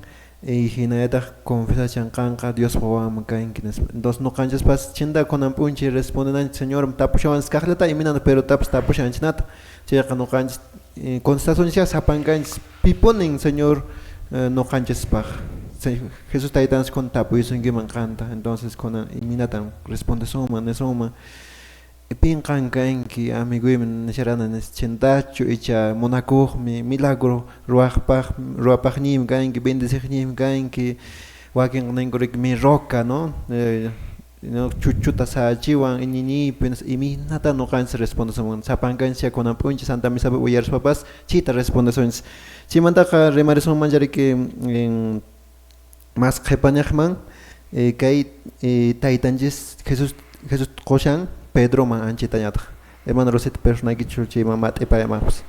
C: y hinayataq confesashan kanqa Dios puwanmi kanki nispa entonces nuqanchaspas chinda kunanpunchi respondenanchis Señor tapushawanchis kaqllata iminana pero tapushanchinata chayqa nuqanchis constataciones sapanganchis piponin Señor nuqanchispaq Jesús taytanchis kun tapuyusunkiman qanta entonces kuna iminatan responde suma pinqan kanki amiguyman nisharana chintachu icha munakuqmi milagro ruwapaqnimi kanki bendeciqnimi kanki wakin ninkurik mi roca no chuchuta sachiwan iñiñipis iminata nuqanchis responde suman sapankanchis kunanpunchis Santa Misa uyarispapas chita responde sunchis chaymantaqa rimarisumanmanllariki mas qhipañaqman kay taytanchis Jesús qushan Pedro man anchitañataq hermano Rosita personaykichu chayman mat'ipayamapis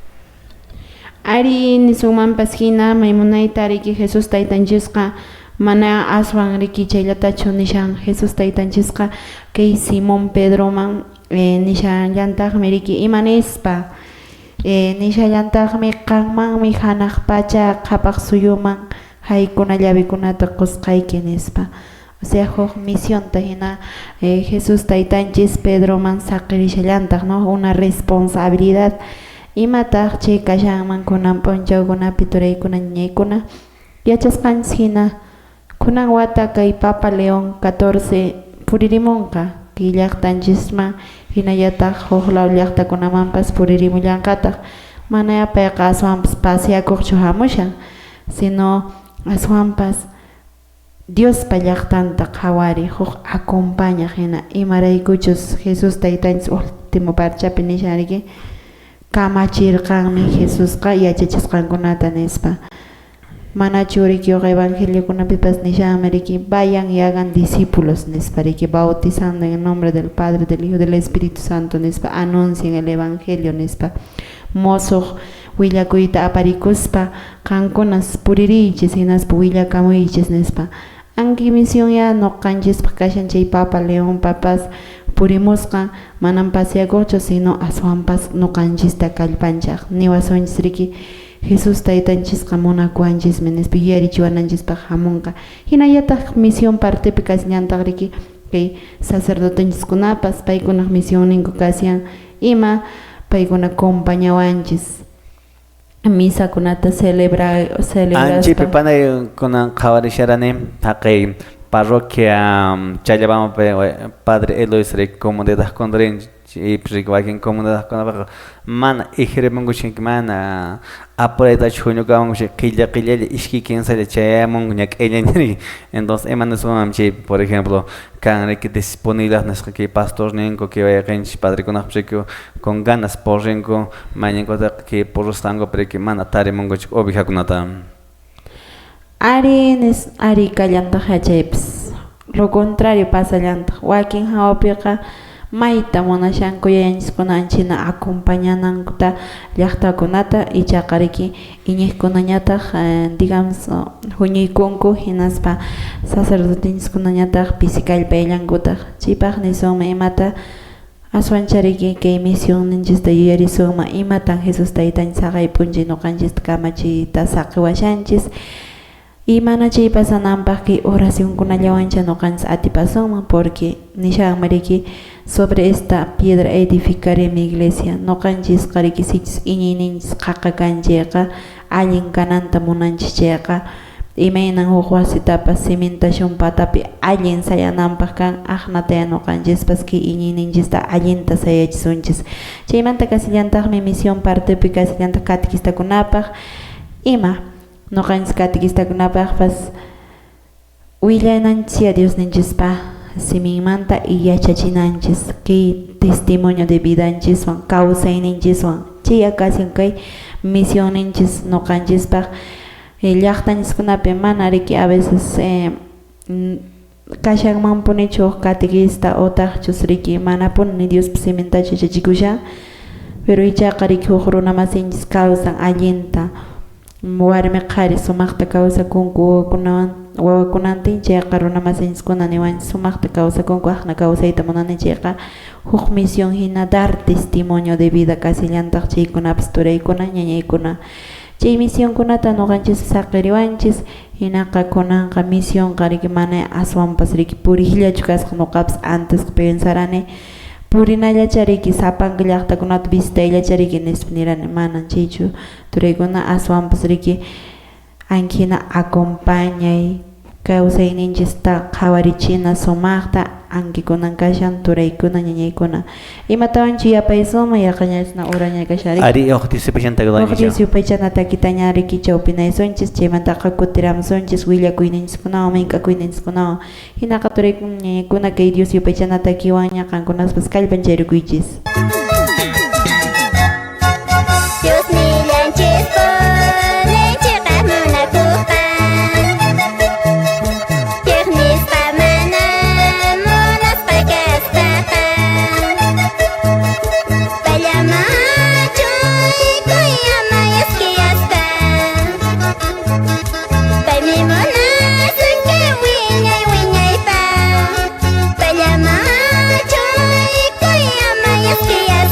B: ari nisumanpas hina maymunayta riki Jesús taytanchisqa mana aswan riki chaylatachu nishan Jesús taytanchisqa kay Simón Pedroman nishallantaqmi riki imanispa nishallantaqmi qanmanmi hanaq pacha qhapaq suyuman haykuna llavikunata qusqayki nispa o sea huk misionta hina Jesús taytanchis Pedroman saqirishallantaq no una responsabilidad imataq chay kashanman kunan p'unchawkunapi turaykuna ñaykuna yachasqanchis hina kunan wata kay Papa León 14 puririmunqa kay llaqtanchisman hinallataq huk law llaqtakunamanpas puririmullanqataq mana payqa aswanpas paseakuqchu hamushan sino aswanpas Dios llaqtanta qhawari huk acompaña hina imaraykuchus Jesús taytanchis último parchapi nishariki kamachirqanmi Jesusqa yachachisqankunata nispa mana churiki evangeliokunapipas nishanmi riki vayan y hagan discípulos nispa riki bautizando en el nombre del Padre, del Hijo, del Espíritu Santo nispa anuncien el evangelio nispa mosuq willakuyta aparikuspa qankunas puririychis hinaspa willakamuychis nispa anki misión ya nuqanchispaq kashan chay Papa León papas purimusqa manan paseakuqchu sino aswanpas nuqanchista kallpanchaq niwasunchis riki Jesús taytanchisqa munakuanchismi nispa yarichiwananchispaq hamunqa hinallataq misión partepi kasñantaq riki kay sacerdotenchikunapas paykunaq misión ninku kasyan ima paykuna acompañawanchis misakunata celebraspa
A: anchipi panay kunan qhawarisharani haqay parroquia Challabamapi Padre Elois riki comunidad kunrinchik iprik wakin comunidad kunapaqa mana ijrimunkuchik mana apuraytachu huñukamunkuchik qilla ishki kinsalla chayamunku ña k'illaniri entonces imanasuman chay por ejemplo kan riki disponibilidad nisqa kay pastor ninku kay wayqinchik padrikunaq riki con ganas porrinku mayninkutaqa kay porrustankupi riki mana tarimunkuchik ovejakunata
B: ari kallantaq chaypis lo contrario pasallantaq wakin hawapiqa Maita munashanku yayanchiskuna anchina acompañanankuta llaqtakunata y chaqariki iñiqkunañataq digamos huñuykunku hinaspa sacerdotinchikunañataq pisikallpayllankuta chipaq nisunmi imata aswanchariki kay misión ninchista yuyarisunma imatan Jesus taytanchis saqaypunchis nuqanchista kamachita saqiwashanchis y mana chay pasananpaq kay oracionkunallawancha nuqanchis atipasunman porque nishanmariki sobre esta piedra edificaré mi iglesia nuqanchis qarikisikchis iñiyninchis qaqa kanchayqa allin kananta munanchis chayqa imaynan huk wasitapas cimentación patapi allin sayananpaq kan aqnataya nuqanchispas kay iñiyninchista allinta sayachisunchis chaymanta kasillantaqmi misión partepi kasillantaq catequistakunapaq ima nuqanchis catequistakunapaqpas willananchis Diosninchispa siminmanta y yachachinanchis kay testimonio de vidanchiswan kawsayninchiswan chay ocasión kay misioninchis nuqanchispaq llaqtanchiskunapi mana riki a veces kashanmanpunichu catequista otaqchus riki manapuni Dios simintachu chachikusha pero ichaqa riki huk runa masinchis kawsan allinta warmi qhari sumaqta kawsakunku wawakunantin chayqa runa masinchiskuna niwanchis sumaqta kawsakunku aqna kawsayta munani chayqa huk misión hina dar testimonio de vida kasillantaq chaykunapas turaykuna ñañaykuna chay misionkunata nuqanchis saqiriwanchis hinaqa kunanqa misión riki mana aswanpas riki puriqllachu kasqa nuqapas antes pensarani purinallacha riki sapanka llaqtakunata visitayllacha riki nispa nirani manan chaychu turaykuna aswanpas riki anchina acompañay kawsayninchista qhawarichina sumaqta ankikunan kashan turaykuna ñañaykuna imatawanchu yapaysuma yaqañasna uraña kasharik
A: Ari oqtisipachantaqa
B: oqtisipachanata kitaña riki chawpinaysunchis chaymantaqa kutiramusunchis willakuyninchikunawan mink'akuyninchikunawan hinaqa turaykuna ñañaykuna kay Dios yupaychanata kiwaña qankunaspas kallpanchayrikuychis
E: Yes.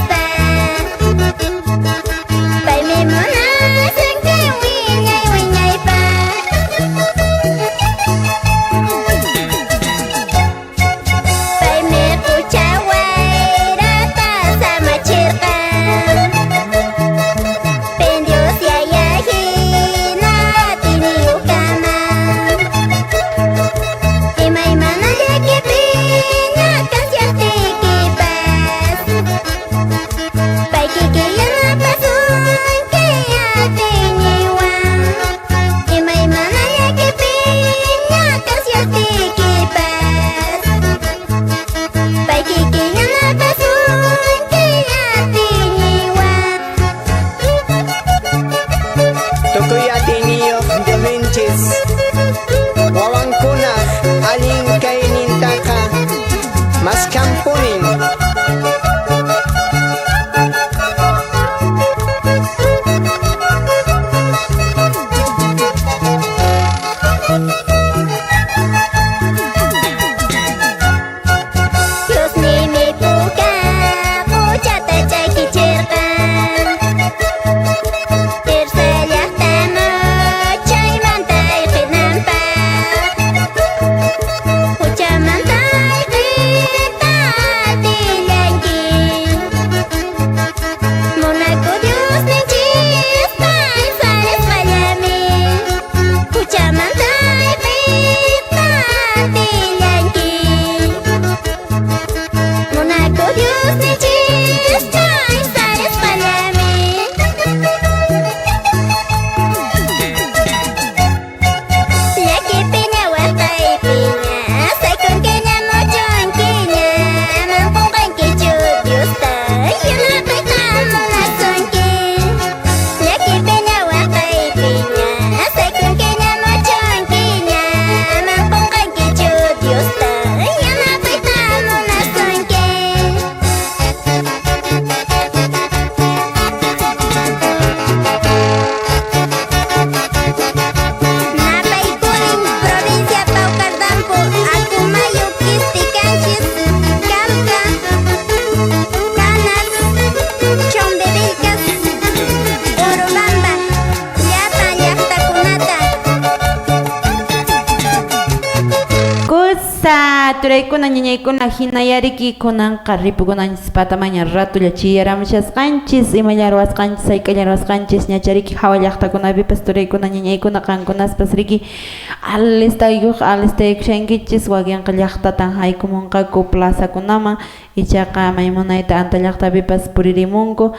B: Turaykuna ñañaykuna hinayariki kunanqa ripukunanchispata maña rato llachiyaramushasqanchis imallarwasqanchis hayk'allarwasqanchis ñachariki hawa llaqtakunapipas turaykuna ñañaykuna qankunaspas riki alistaykushankichis wakinqa llaqtatan haykumunqaku plazakunaman ichaqa maymunayta anta llaqtapipas puririmunku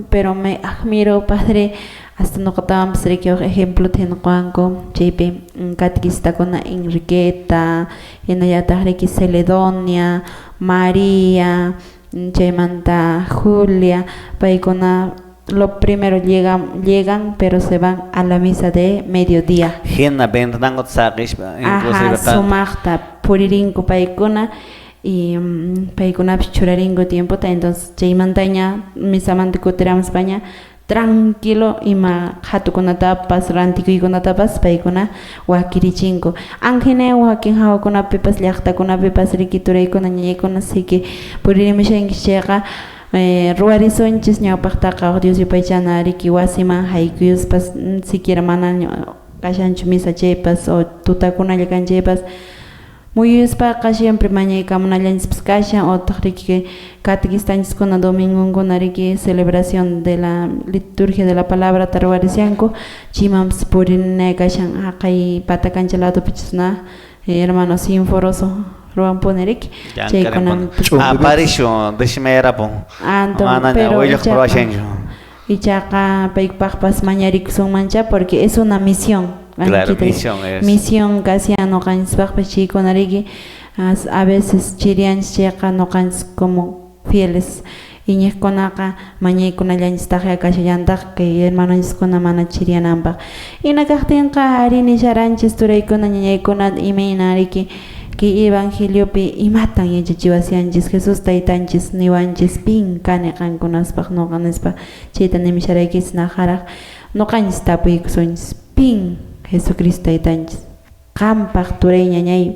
B: pero me admiro padre hasta noqatawanpas riki ejemplo tinuqanku chaypi catequistakuna Enriqueta hinallataq riki Celedonia María chaymanta Julia paykuna lo primero llegan pero se van a la misa de mediodía
A: Hina bentango tsaqish inclusive
B: sumaqta puririnku paykuna y paykunapish churaringu tiempota entonces chaymantaña misamanta kutiramus paña tranquilo ima hatukunatapas rantikuykunatapas paykuna wakirichinku anjine wakin hawakunapipas llaqtakunapipas riki turaykuna ñañaykuna siki puririmishaykish chayqa ruwarisunchis ñawpaqtaqa Dios yupaychana riki wasiman haykuyuspas siquiera mana kashanchu misa chaypas o tutakunalla kanchaypas muyuspaqa siempre mañaykamunallanchis kashan otaq riki catequistanchiskuna domingokuna riki celebración de la liturgia de la palabra tarwarisianku chimanpas purinay kashan haqay patakanchaladopichna hermano Sinforoso ruwan puneriki chaykunan
A: apareció deshimerapo
B: pero
A: oilaqpurwashanchu
B: ichaqa paykpaqpas mañarikusonmancha porque es una misión.
A: Claro, misión es.
B: Misión casi a noqanchispaqpas chaykunariki a veces chirianchis chayqa noqanchis como fieles iñiqkunaqa mañaykunallanchistaqlla kashallantaq kay hermananchiskuna mana chiriananpaq hina kaqtinqa ari nisharanchis turaykuna ñañaykuna imaynariki que evangeliopi imatan yachachiwasianchis Jesús taytanchis niwanchis pin kani qankunaspaq noqanispa chayta nimisharaykis najaraq noqanchis tapuykusunchis pin Jesucristo taytanchis qampaq turay ñañay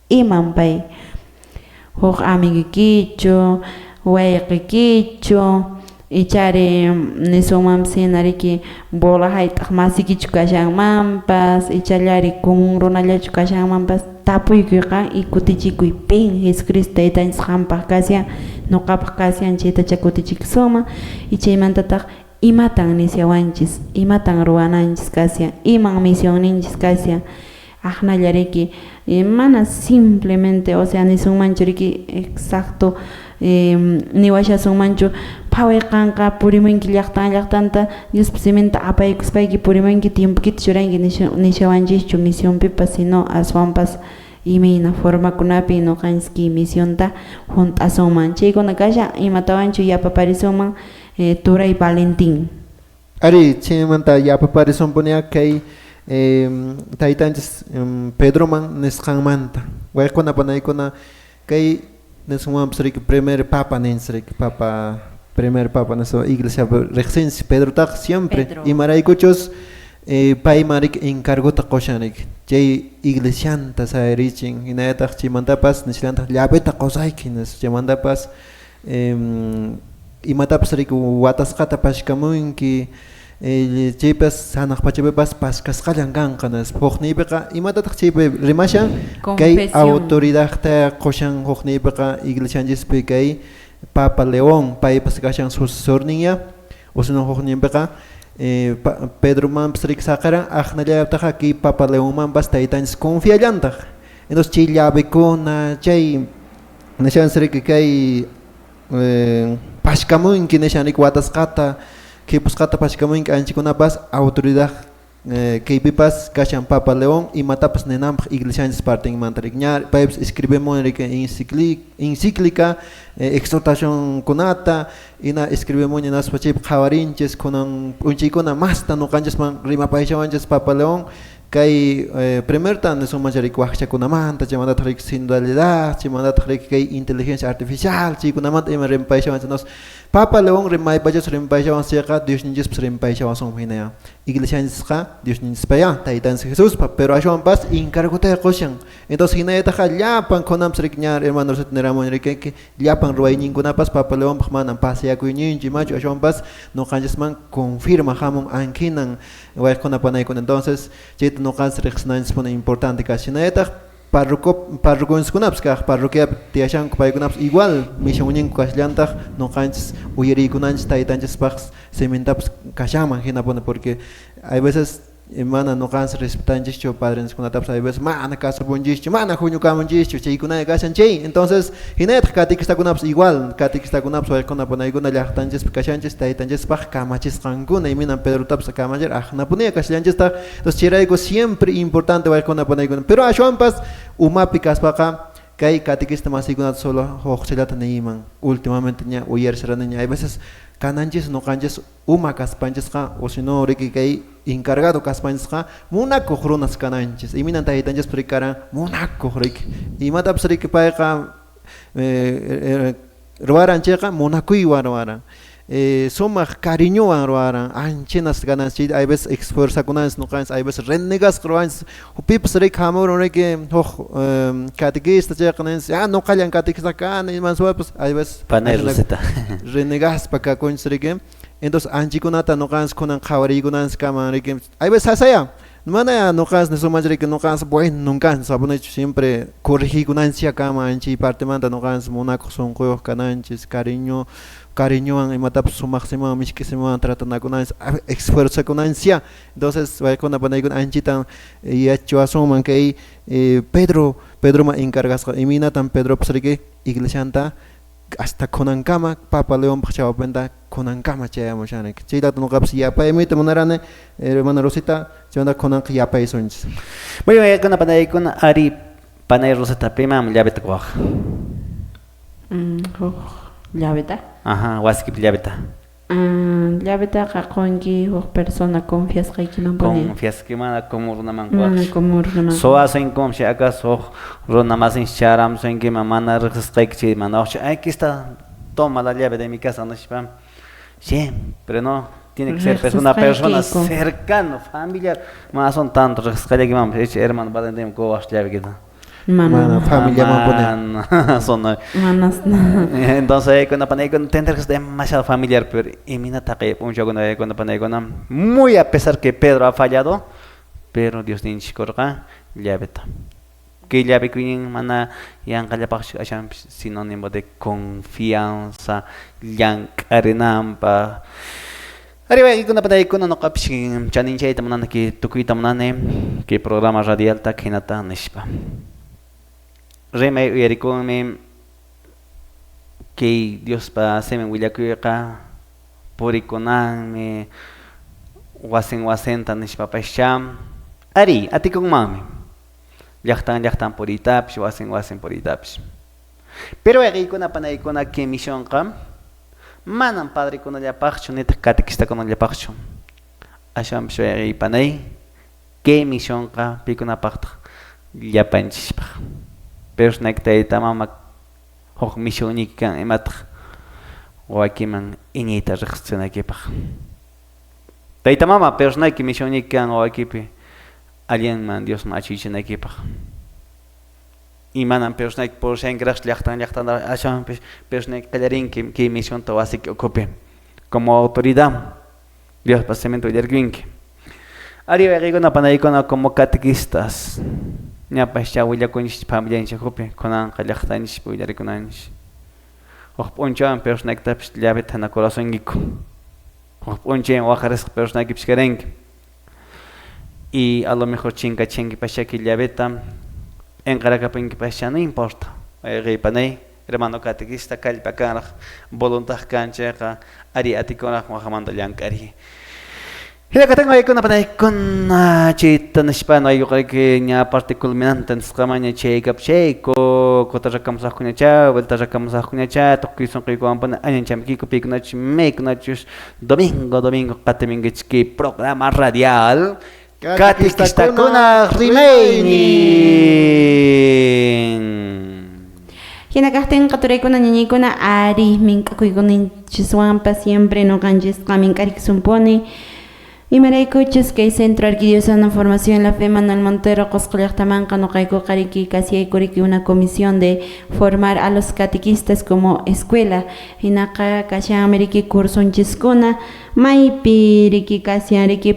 B: iman pay huk amiguikichu wayqikichu ichari nisumanpas hinariki bola haytaq masikichu kashanmanpas ichallari kumun runallachu kashanmanpas tapuykuyqa y kutichikuy pin Jesucristo taytanchis qampaq kasyan nuqapaq kasyan chaytacha kutichikusuman y chaymantataq imatan nisyawanchis imatan ruwananchis kasyan iman misionninchis kasyan ajnallariki mana simplemente o sea nisunmanchu riki exacto niwashasunmanchu phawayqanqa purimunki llaqtanta Diospas simenta apaykuspayki purimunki tiempukita churanki nishawanchischu misionpipas sino aswanpas imayna formakunapi noqanchis misionta hunt'asunman chaykuna kashan imatawanchu yapaparisunman Turay Valentín.
C: Ari chaymanta yapaparisunpuña kay taytanchis Pedroman nisqanmanta wayqunapanaykuna kay nisqanmanpas riki primer papa ninchis primer papa niso iglesia riqsinchis Pedrotaq siempre imaraykuchus payman riki encargota qushan chay iglesianta sayrichin hinallataq chaymantapas nishlantaq llapita qusayki nis chaymantapas imatapas riki watasqata pashkamunki chaypas hanaq pachapipas paskasqallan kanqa nas huqniypiqa imatataq chaypi rimashan kay autoridadta qushan huqniypiqa iglesianchispi kay Papa León paypas kashan sucesorninña usuna huqniypiqa Pedro manpas riki saqaran ajnallayaptaqa kay Papa León manpas taytanchis confiallantaq entonces chay llabikuna chay nishanchis riki kay pashkamunki nishanik watasqata kipusqata pashkamunki anchikunapas autoridad kaypipas kashan Papa León imatapas ninanpaq iglesianchis partinmanta rik ña paypis escribimun rik encíclica exhortación kunata ina escribimun naspa chaypi qhawarinchis kunan p'unchaykuna masta nuqanchasman rimapaychawanchis Papa León kay primerta nisumancha rik waqchakunamanta chaymantataq rik sinodalidad chaymantataq rik kay inteligencia artificial chaykunamanta ima rimpaychawanchis Papa León rimaypachas rimpaychawanchasqa Diosninchis rimpaychawansun hinaya iglesianchisqa Diosninchispaya taytanchis Jesús pero ashwanpas encargota qushan entonces hinayataqa llapan kunampas rik ña hermano niramun rik llapan ruwayninkunapas Papa Leónpaq manan pasayakuyninchu imachu ashwanpas nuqanchisman confirma hamun ankinan wayqunapanaykuna entonces chayta nuqanchis riqsinanchispuna importante kash hinayataq parroquianskunapas kaq parroquiapi tiyashanku paykunapas igual mishuñinku kashllantaj noqanchis uyariykunanchis taytanchispaq semintapas kashanman hinapuni porque hay veces mana noqanchis respetanchikchu padreskunatapas hay veces mana kasupunchischu mana huñukamunchischu chaykunaya kashan chay entonces hinayta catequistakunapas igual catequistakunapas waykunapunaykuna llaqtanchispi kashanchis taytanchispaq kamachisqankuna iminan Pedrotapas kamachir ajnapunaya kashlanchistaj entonces chayrayku siempre importante waykunapunaykuna pero ashwanpas umapi kaspaqa kay catequista masiykunata solo huqchallata niyman últimamente ña uyarisharani hay veces kananchis noqanchis uma kaspanchisqa o si no riki kay encargado kaspanchisqa munakuq runas kananchis iminan taytanchispa rikaran munakuq riki imatapas riki payqa ruwaran chayqa munakuywan ruwaran sumaq cariñuwan ruwaran anchinas gananchis hay veces esfuerzakunanchisqa noqanchis hay veces renegasqa ruwanchis pipas riki hamuran riki huk catequista chayqa ninchis noqallan catequista kani imansuwapas hay veces
A: Panay Rosita.
C: renegaspa kakunchis riki entonces anchikunata noqanchis kunan qhawariykunanchis kama riki hay veces hasaya mana noqanchis nisumanchis riki noqanchis bueno kanchis sabunaychu siempre corrigiykunanchis kama anchi partemanta noqanchis munakuq sunquyuq kananchis cariñuwan imatapas sumaqsiman mishkisiman tratanakunanchis esfuerzakunanchis entonces waykunapunaykuna anchitan yachawasunman kay Pedroman encargasqa iminatan Pedropas riki iglesianta hasta kunankama Papa Leónpaq chawapenta kunankama chayamushanik chaylata nuqapas yapaymita munarani hermana Rosita chaymanta kunanqa yapaysunchis
A: Muy bien, con panaykuna ari panay Rosita pimam llabita kuaq.
B: Llaveta.
A: Ajá, waskip llabita.
B: Llaveta qaqonki huk persona confiasqaykiman puni.
A: Confias que mana como runaman
B: Mana
A: kuaq.
B: como runaman.
A: So hacen como si acaso runamasin charam sen que mamana regisqayki mana aquí está toma la llave de mi casa no shpam. Sí, pero no tiene que ser pues, una persona cercana, familiar. Más son tantos regisqayki mam, hermano, va de ko was llave que
C: mana familia man
A: son
B: Manas.
A: entonces cuando panay con tendrá que ser demasiado familiar pero imina taqe puncho cuando panay con muy a pesar que Pedro ha fallado pero Dios ni chicorga llabeta que llave queen mana yang kalapak asham sinónimo de confianza yang arenampa arriba y cuando panay con no kapshin chaninche tamana que tukuita manane que programa radial ta kinata nishpa Reme uyarikumi que Dios pa semen willakuyqa purikunanmi wasen tanishpapasham ari atikungmami llaqtan puritapis wasen puritapis pero yaqiykuna panaykuna que misionqa manan padrikunallapaqchu nitaq catequistakunallapaqchu ashwanpish yaqi panay que misionqa pikunapaqtaq llapanchikpaq persona mama hok misionik kan ematq wakiman inita riqsinakipaq tayta mama persona que misionik kan wakipi alguien man Dios machichinakipaq imanan persona que por sengrash llaqtan ashan persona qallarin que misión to wasik ocupe como autoridad Dios pasamento yarquinki ari waqikuna panaykuna como catequistas ñapas chawillakunchis familianchis hupi kunanqa llaqtanchis puyarikunanchis huk p'unchawan personaykitapish llabita hana corazonkiku huk p'unchawan waqarisqa personaykipish karanki y a lo mejor chinkachinkipash llabita enqarakapunkipash no importa qhipanay hermano catequista kallpa kanaq voluntad kanchayqa ari atikunaq waqamanta llank'ari Hilakatan ay ko na panay kun chita na siya ay ko kay niya particularmente sa kanya check up check ko tarakam sa kunya cha wel tarakam sa kunya cha tokison kay ko ang pan anyan cham ki ko pik na make na chus domingo katemingitski programa radial Catequista kuna remaining
B: Hinakahten katurekuna niñikuna ari minkakuykuna chiswampa siempre no kanchis kamin karik sumpone y maraykuchis que Centro Arquidiocesano Formación en la Fe Manuel Montero Coscollachtamanca no caico cariki casi hay una comisión de formar a los catequistas como escuela hinaka casi ameriki curso en chiskuna maipi riki casi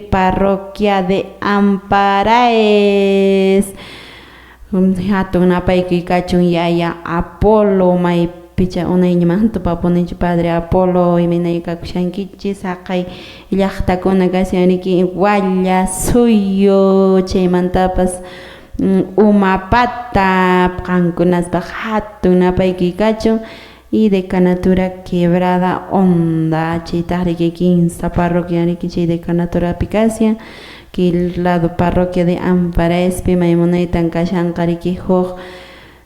B: parroquia de Amparaes hatun napaykuy kachun yaya Apolo may picha unay nimanto papunenchu padre Apolo iminay kakushankichis haqay llaqtakuna kasyanriki walla suyo chaymantapas umapata qankunaspak hatun napaykuy kachun y Decanatura Quebrada Honda chaytaq riki 15 parroquia riki chay Decanatura Picasia que el lado parroquia de Amparespi maymunaytan kashanqa riki huk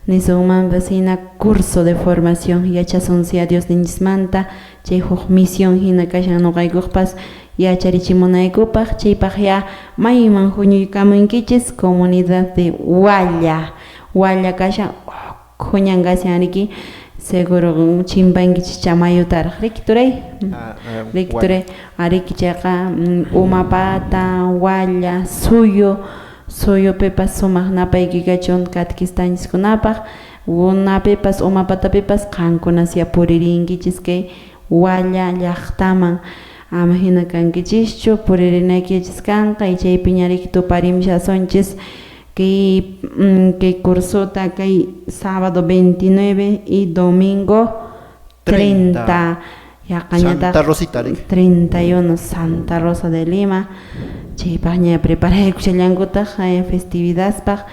B: nisuman vecina curso de formación yachasunsi a Dios niñismanta chay huk misión hina kashan nuqaykuqpas yacharichimunaykupaq chaypaq ya mayman huñuykamunkichis comunidad de Walla kashan huñangasyanriki seguro chimpankichis chamayutaraq rikituray rikituray ariki chayqa umapata Walla suyo pepas sumaq napaykuy kachun catequistaniskunapaq unapipas umapatapipas qankunas puririnkichis kay Walla llaqtaman ama hina kankichischu puririnaykichis kanqa y chaypi ñariki tuparimshasunchis que cursota kay sábado 29 y domingo 30
C: Santa Rosita
B: 31 Santa Rosa de Lima chaypaq ña preparaykushallankutaq festividadpaq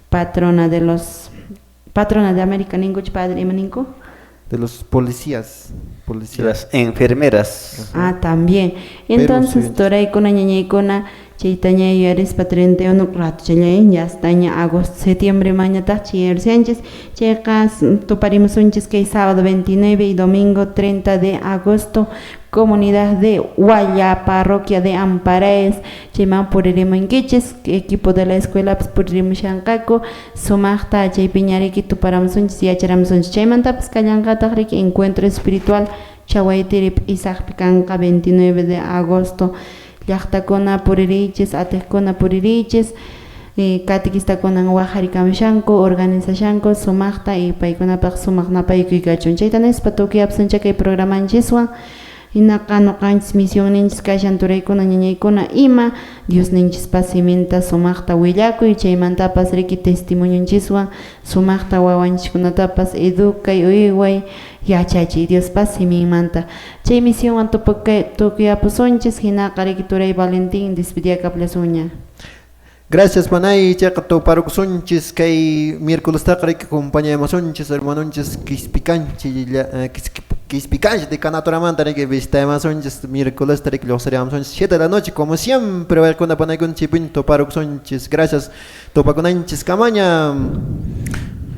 B: patrona de América ninkuch padre ima ninku
C: de los policías
A: De las enfermeras.
B: También entonces toraykuna ñañaykuna chaytaña yuyarispa 31 rato chalay ya hasta agosto septiembre mañataq chayarsianchis chayqa tuparimusunchis kay sábado 29 y domingo 30 de agosto comunidad de Walla parroquia de Ampares chayman puririmunkichis equipo de la escuela puririmushanqaku sumaqta chaypi ñariki tuparamusunchis yacharamusunchis chaymantapas kallanqataq riki encuentro espiritual Chawaytirip Isaqpi kanqa 29 de agosto llaqtakuna puririchis atiqkuna puririchis catequistakunan waqharikamushanku organizashanku sumaqta y paykunapaq sumaq napaykuy kachun chayta nispa tukuyapusuncha kay programanchiswan hinaqa nuqanchis misionninchis kashan turaykuna ñañaykuna ima Dios ninchis simenta sumaqta willakuy chaymantapas riki testimoniochiswan sumaqta wawanchikkunatapas educay uyway yachachiy Diospas siminmanta chay misionwan tukuyapusunchis hinaqa riki turay Valentín despediakaplasuña.
C: Gracias manay chayqa tuparukusunchis kay miércoles taqriki acompañamasunchis hermanunchis Quispicanchi de Canatoramanta riki visitamasunchis miércoles taqriki lluqsiriamusunchis 7 de la noche como siempre welkuna panaykunchipin tuparukusunchis gracias tupakunanchis kamaña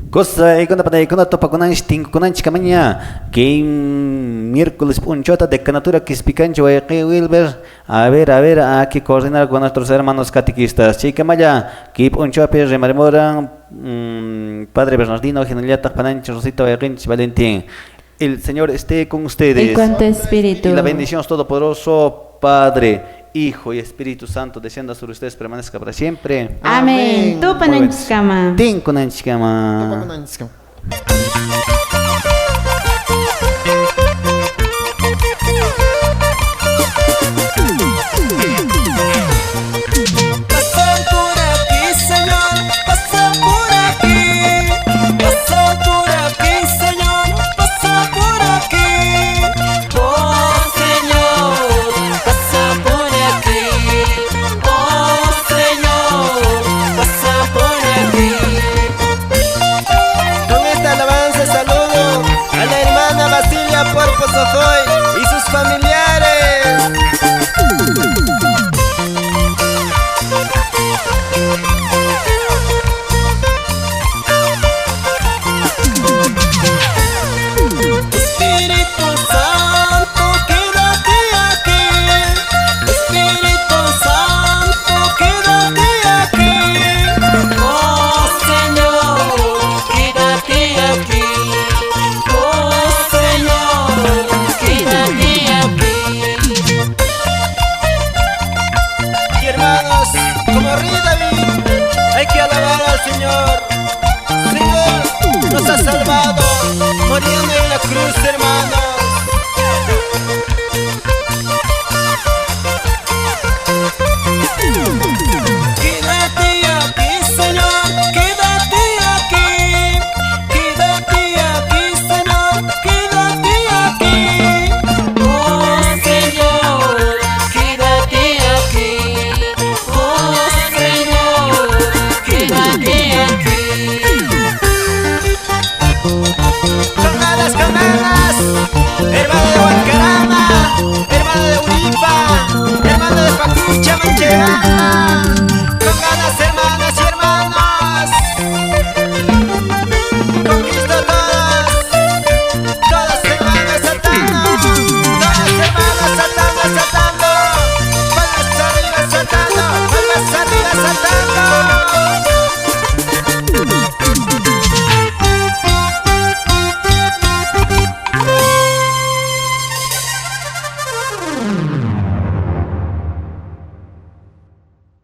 A: Cosa ikuna panaykuna topakunanchis tinkukunanchis kamaña que miércoles punchota de Canatura Quispicanchi wayqi Wilber a ver aquí coordinar con nuestros hermanos catequistas chikamaya que punchope remarmoran Padre Bernardino Generaliata Pananchi Rosita Wayqinchi Valentín. El Señor esté con ustedes
B: y con tu espíritu
A: y la bendición todopoderoso Padre Hijo y Espíritu Santo descienda sobre ustedes permanezca para siempre.
B: Amén. Tupananchiskama.
A: Tinkunanchiskama.
E: Y sus familiares. Espíritu Santo, quédate aquí. Espíritu Santo, quédate aquí. Oh Señor, quédate aquí. Oh Señor. Tierra.